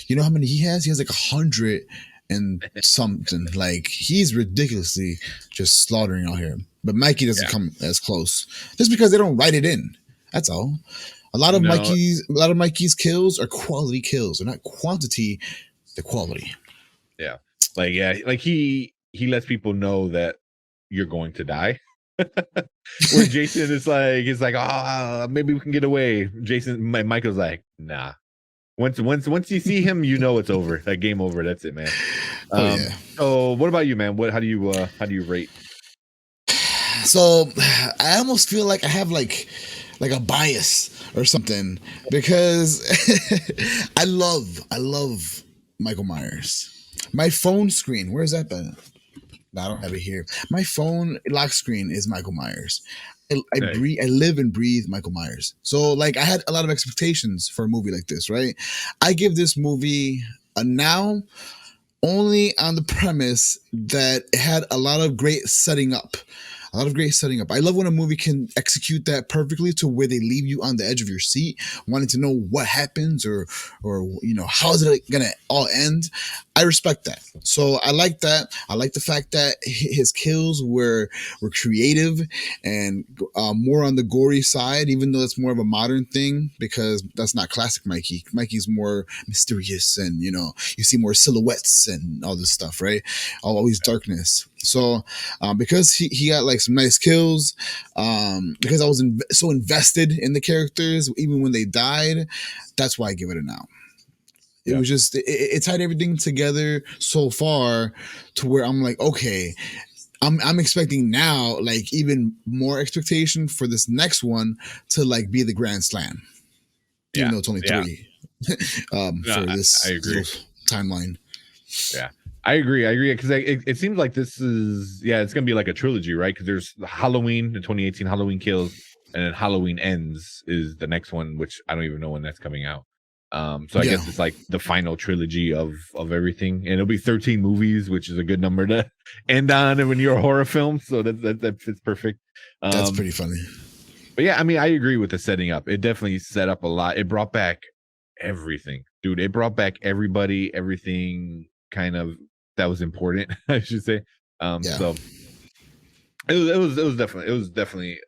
you know how many he has? He has like 100 and something. Like he's ridiculously just slaughtering out here. But Mikey doesn't come as close. Just because they don't write it in. That's all. A lot of Mikey's kills are quality kills. They're not quantity, they're quality. Yeah. Like he lets people know that you're going to die. Where Jason is like, he's like, maybe we can get away. Michael's like, nah. Once you see him, you know it's over. That game over. That's it, man. So what about you, man? How do you rate? So I almost feel like I have like a bias or something because I love Michael Myers. My phone screen, where's that been? I don't have it here. My phone lock screen is Michael Myers. I live and breathe Michael Myers. So like I had a lot of expectations for a movie like this, right? I give this movie a now only on the premise that it had a lot of great setting up. I love when a movie can execute that perfectly to where they leave you on the edge of your seat, wanting to know what happens or you know, how is it gonna all end. I respect that. So I like that. I like the fact that his kills were creative and more on the gory side, even though it's more of a modern thing because that's not classic Mikey. Mikey's more mysterious and, you know, you see more silhouettes and all this stuff, right? Always darkness. So because he got like some nice kills, because I was so invested in the characters, even when they died, that's why I give it a now. It was just it tied everything together so far to where I'm like, okay, I'm expecting now like even more expectation for this next one to like be the grand slam, even though it's only 3 for this little timeline. Yeah. I agree because it seems like this is it's gonna be like a trilogy, right? Because there's Halloween, the 2018 Halloween Kills, and then Halloween Ends is the next one, which I don't even know when that's coming out. So I guess it's like the final trilogy of everything, and it'll be 13 movies, which is a good number to end on when you're a horror film. So that fits perfect. That's pretty funny. But yeah, I mean, I agree with the setting up. It definitely set up a lot. It brought back everything, dude. It brought back everything kind of that was important, I should say. So it was definitely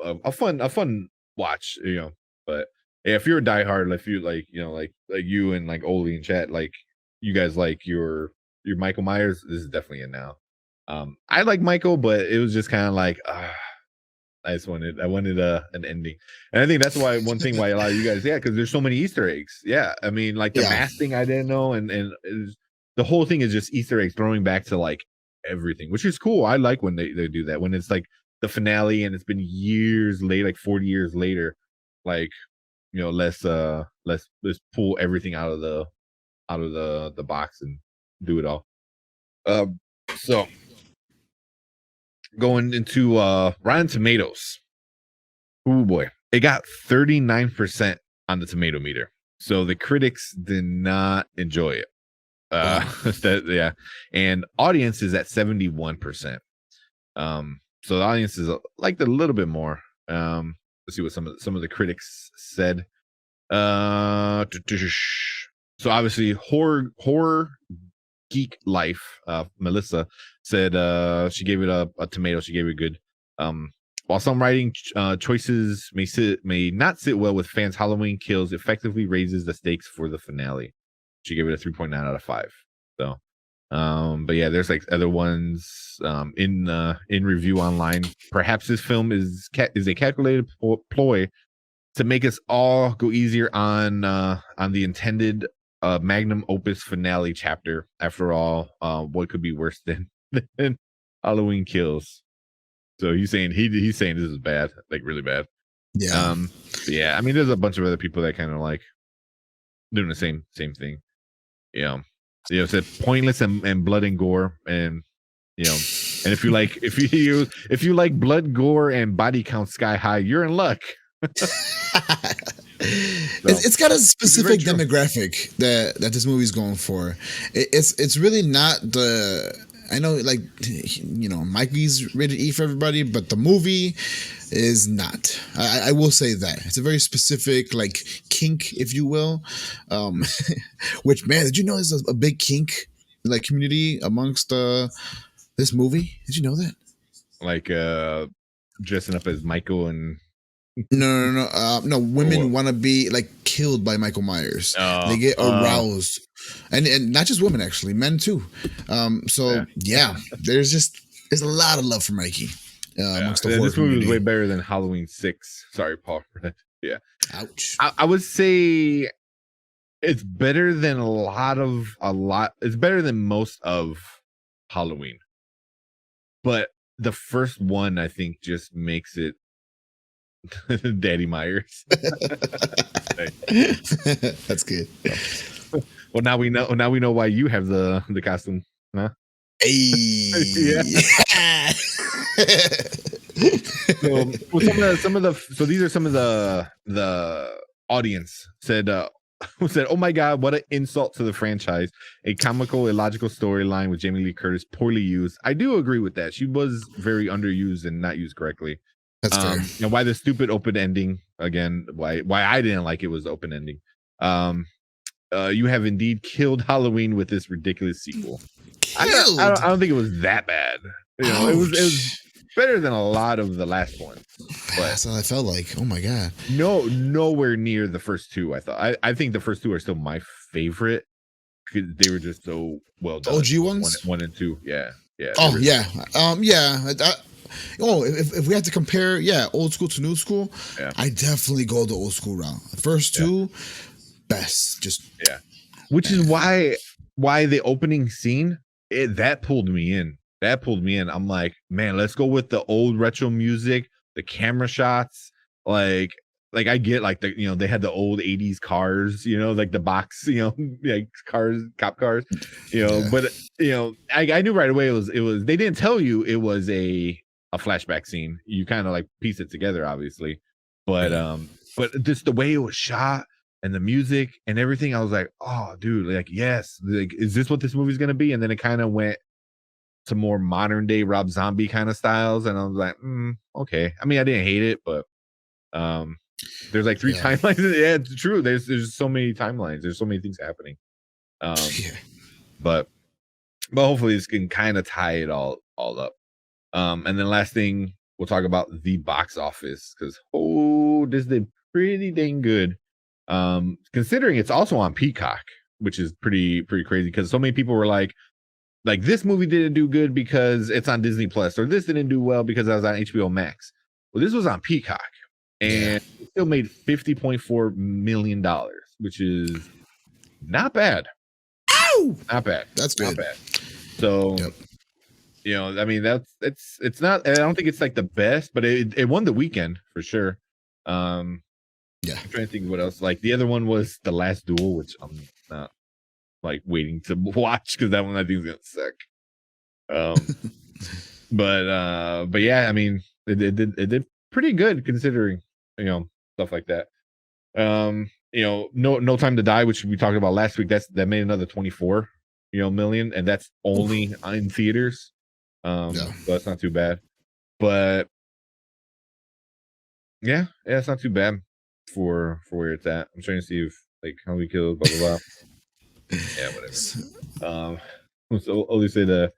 a fun watch, you know. But yeah, if you're a diehard, if you like, you know, like you and like Oli and chat, like you guys like your Michael Myers, this is definitely a now. I like Michael, but it was just kind of like I wanted an ending. And I think that's why one thing why a lot of you guys, because there's so many Easter eggs. Yeah. I mean, like the mask thing I didn't know, and the whole thing is just Easter eggs throwing back to like everything, which is cool. I like when they do that, when it's like the finale and it's been years later, like 40 years later, like, you know, let's pull everything out of the box and do it all. So going into Rotten Tomatoes. Oh boy, it got 39% on the tomato meter. So the critics did not enjoy it. Yeah, and audience is at 71%. So the audience is liked it a little bit more. Let's see what some of the critics said. So obviously horror geek life. Melissa said she gave it a tomato. She gave it good. While some writing choices may not sit well with fans, Halloween Kills effectively raises the stakes for the finale. She gave it a 3.9 out of 5. So, but yeah, there's like other ones in review online. Perhaps this film is a calculated ploy to make us all go easier on the intended magnum opus finale chapter. After all, what could be worse than Halloween Kills? So he's saying he's saying this is bad, like really bad. Yeah. Yeah. I mean, there's a bunch of other people that kind of like doing the same thing. Said pointless and blood and gore, and and if you like blood, gore, and body count sky high, you're in luck. It's got a specific demographic that this movie's going for. It's really not the. I know, like, Mikey's rated E for everybody, but the movie is not. I will say that it's a very specific, like, kink, if you will. Which, man, did you know there's a big kink, like, community amongst this movie? Did you know that? Like dressing up as Michael and. No. Women want to be like killed by Michael Myers. They get aroused, and not just women, actually, men too. There's a lot of love for Mikey. Amongst the this movie community. Was way better than Halloween 6. Sorry, Paul. Yeah. Ouch. I would say it's better than a lot. It's better than most of Halloween, but the first one I think just makes it. Daddy Myers. That's good. Well, now we know why you have the costume, huh? Hey. So these are some of the audience said oh my god, what an insult to the franchise, a comical illogical storyline with Jamie Lee Curtis poorly used. I do agree with that. She was very underused and not used correctly. That's fair. And why the stupid open ending again? Why I didn't like it was the open ending. You have indeed killed Halloween with this ridiculous sequel. I don't think it was that bad. It was better than a lot of the last ones. But that's what I felt like. Oh my god. Nowhere near the first two. I thought. I think the first two are still my favorite because they were just so well done. OG ones, 1 and 2. Yeah. Oh yeah. If we had to compare, old school to new school, I definitely go the old school route. The first two, best. Which is why the opening scene that pulled me in. I'm like, man, let's go with the old retro music, the camera shots, like I get like the they had the old 80s cars, like the box, like cars, cop cars, but I knew right away it was they didn't tell you it was a flashback scene. You kind of like piece it together, obviously, but just the way it was shot and the music and everything, I was like, oh dude, like, yes, like, is this what this movie's gonna be? And then it kind of went to more modern day Rob Zombie kind of styles, and I was like, okay. I mean, I didn't hate it, but there's like 3 timelines. Yeah, it's true. There's so many timelines. There's so many things happening. But hopefully this can kind of tie it all up. And then last thing, we'll talk about the box office, because this did pretty dang good. Considering it's also on Peacock, which is pretty crazy because so many people were like this movie didn't do good because it's on Disney Plus, or this didn't do well because I was on HBO Max. Well, this was on Peacock, and it still made $50.4 million, which is not bad. Ow! Not bad. That's good. Not bad. So, I mean, it's not. I don't think it's like the best, but it won the weekend for sure. I'm trying to think what else. Like the other one was The Last Duel, which I'm not like waiting to watch because that one I think is gonna suck. But yeah, I mean, it did pretty good considering stuff like that. No Time to Die, which we talked about last week. That made another 24 million, and that's only in theaters. So it's not too bad. But yeah, it's not too bad for where it's at. I'm trying to see if like how many kills, blah blah blah. Yeah, whatever. So Oli said,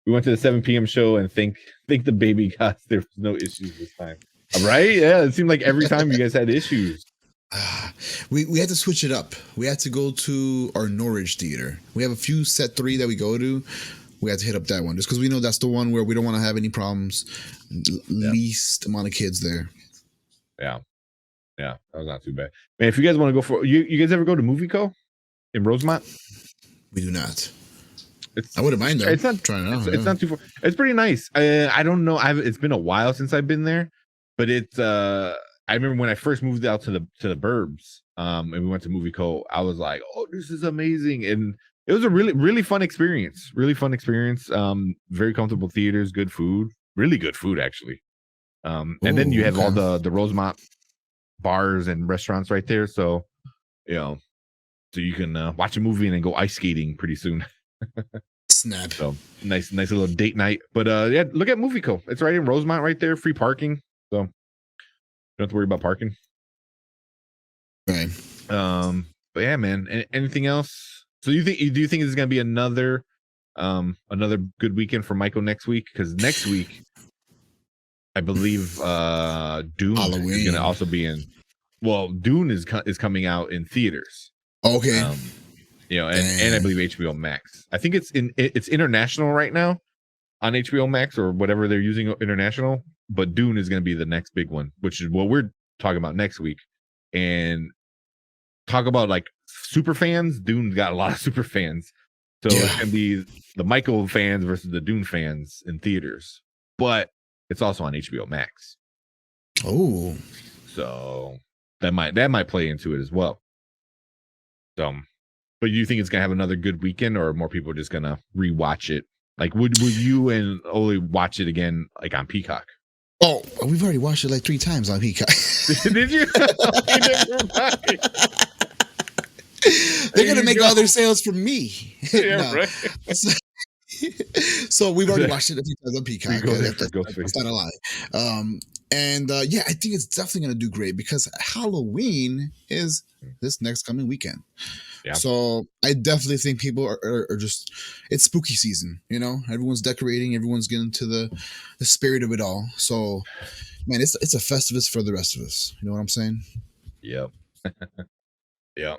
we went to the 7 p.m. show and thank the baby gods there was no issues this time. Right? Yeah, it seemed like every time you guys had issues. We had to switch it up. We had to go to our Norwich theater. We have a few set 3 that we go to. We had to hit up that one just because we know that's the one where we don't want to have any problems. Least amount of kids there. Yeah, that was not too bad. Man, if you guys want to go for you guys ever go to Movie Co. in Rosemont? We do not. I wouldn't mind though. It's not trying out. It's not too far. It's pretty nice. I don't know. It's been a while since I've been there, but it's. I remember when I first moved out to the burbs, and we went to Movie Co. I was like, "Oh, this is amazing!" And it was a really fun experience. Really fun experience. Very comfortable theaters, good food, really good food actually. And then you have all the Rosemont bars and restaurants right there, so so you can watch a movie and then go ice skating pretty soon. Snap. So nice little date night. But yeah, look at Movie Co. It's right in Rosemont, right there, free parking. So you don't have to worry about parking. Right. But yeah, man. Anything else? So do you think it's gonna be another good weekend for Michael next week? Because next week, I believe Dune is gonna also be in. Well, Dune is coming out in theaters. Okay. And I believe HBO Max. I think it's international right now on HBO Max or whatever they're using international. But Dune is going to be the next big one, which is what we're talking about next week. And talk about like super fans. Dune's got a lot of super fans, so it's going to be the Michael fans versus the Dune fans in theaters. But it's also on HBO Max. Oh, so that might play into it as well. So. But you think it's gonna have another good weekend, or more people are just gonna rewatch it? Like, would you and Oli watch it again, like on Peacock? Oh, we've already watched it like 3 times on Peacock. Did you? They're gonna make all their sales from me. Yeah, right. So we've already watched it a few times on Peacock. That's not a lie. And I think it's definitely gonna do great because Halloween is this next coming weekend. Yeah. So I definitely think people are just, it's spooky season, everyone's decorating, everyone's getting to the spirit of it all. So man, it's a Festivus for the rest of us. You know what I'm saying? Yep. Yeah.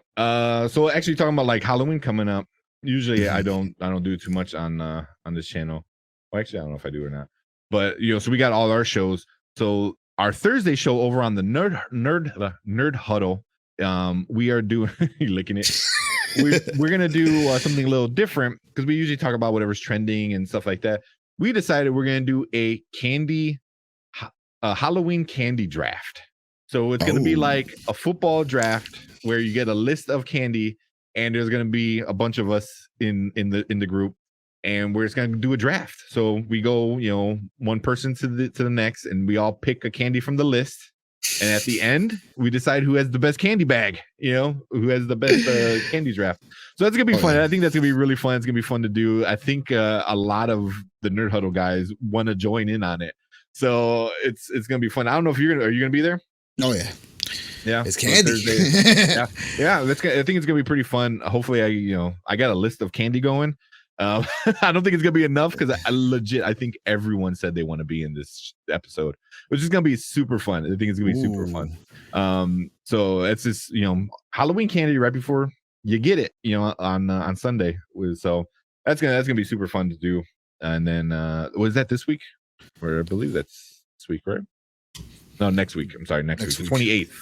So actually talking about like Halloween coming up, usually I don't do too much on this channel. Well, actually I don't know if I do or not, but so we got all our shows. So our Thursday show over on the Nerd Huddle, we are doing licking it. We're gonna do something a little different because we usually talk about whatever's trending and stuff like that. We decided we're gonna do a Halloween candy draft. So it's gonna be like a football draft where you get a list of candy, and there's gonna be a bunch of us in the group, and we're just gonna do a draft. So we go, one person to the next, and we all pick a candy from the list. And at the end, we decide who has the best candy bag, who has the best candy draft. So that's going to be fun. Yeah. I think that's going to be really fun. It's going to be fun to do. I think a lot of the Nerd Huddle guys want to join in on it. So it's going to be fun. I don't know if are you going to be there? Oh, yeah. Yeah. It's candy. Yeah. I think it's going to be pretty fun. Hopefully I got a list of candy going. I don't think it's gonna be enough because I think everyone said they want to be in this episode, which is gonna be super fun. I think it's gonna be super fun. So it's this Halloween candy right before you get it, on Sunday. So that's gonna be super fun to do. And then was that this week? Or I believe that's this week, right? No, next week. I'm sorry, next week. The 28th.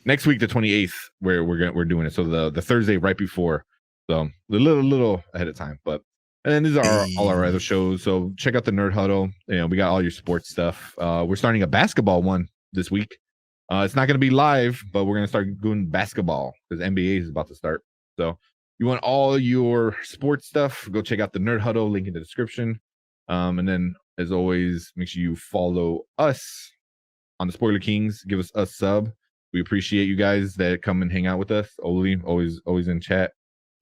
Next week, the 28th, where we're doing it. So the Thursday right before. So a little ahead of time. But and then these are all our other shows. So check out the Nerd Huddle. We got all your sports stuff. We're starting a basketball one this week. It's not going to be live, but we're going to start doing basketball because NBA is about to start. So you want all your sports stuff, go check out the Nerd Huddle, link in the description. And then, as always, make sure you follow us on the Spoiler Kings. Give us a sub. We appreciate you guys that come and hang out with us. Always in chat.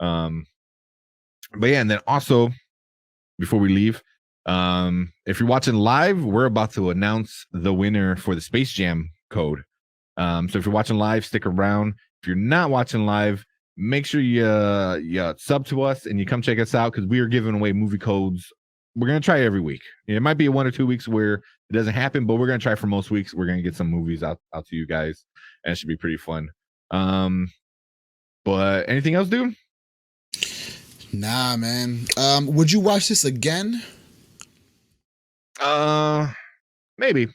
But yeah, and then also, before we leave, if you're watching live, we're about to announce the winner for the Space Jam code. So if you're watching live, stick around. If you're not watching live, make sure you sub to us and you come check us out because we are giving away movie codes. We're going to try every week. It might be 1 or 2 weeks where it doesn't happen, but we're going to try for most weeks. We're going to get some movies out to you guys, and it should be pretty fun. But anything else, dude? Nah, man. Would you watch this again? Maybe.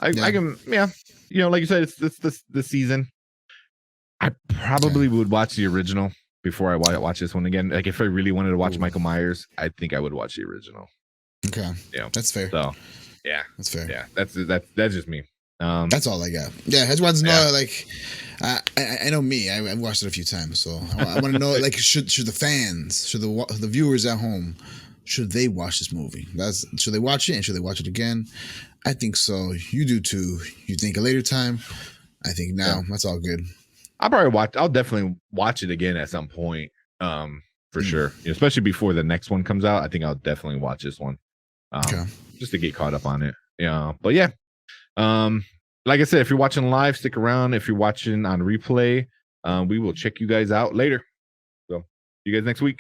I can, yeah. Like you said, it's the season. I probably would watch the original before I watch this one again. Like if I really wanted to watch Michael Myers, I think I would watch the original. Okay. Yeah, that's fair. So, yeah, that's fair. Yeah, that's just me. That's all I got. Yeah, I just wanted to know. Like, I know me. I've watched it a few times, so I want to know. Like, should the fans, should the viewers at home, should they watch this movie? Should they watch it and should they watch it again? I think so. You do too. You think a later time? I think now. Yeah. That's all good. I'll definitely watch it again at some point. For sure. Especially before the next one comes out. I think I'll definitely watch this one. Just to get caught up on it. Yeah. But yeah. Like I said, if you're watching live, stick around. If you're watching on replay, we will check you guys out later. So see you guys next week.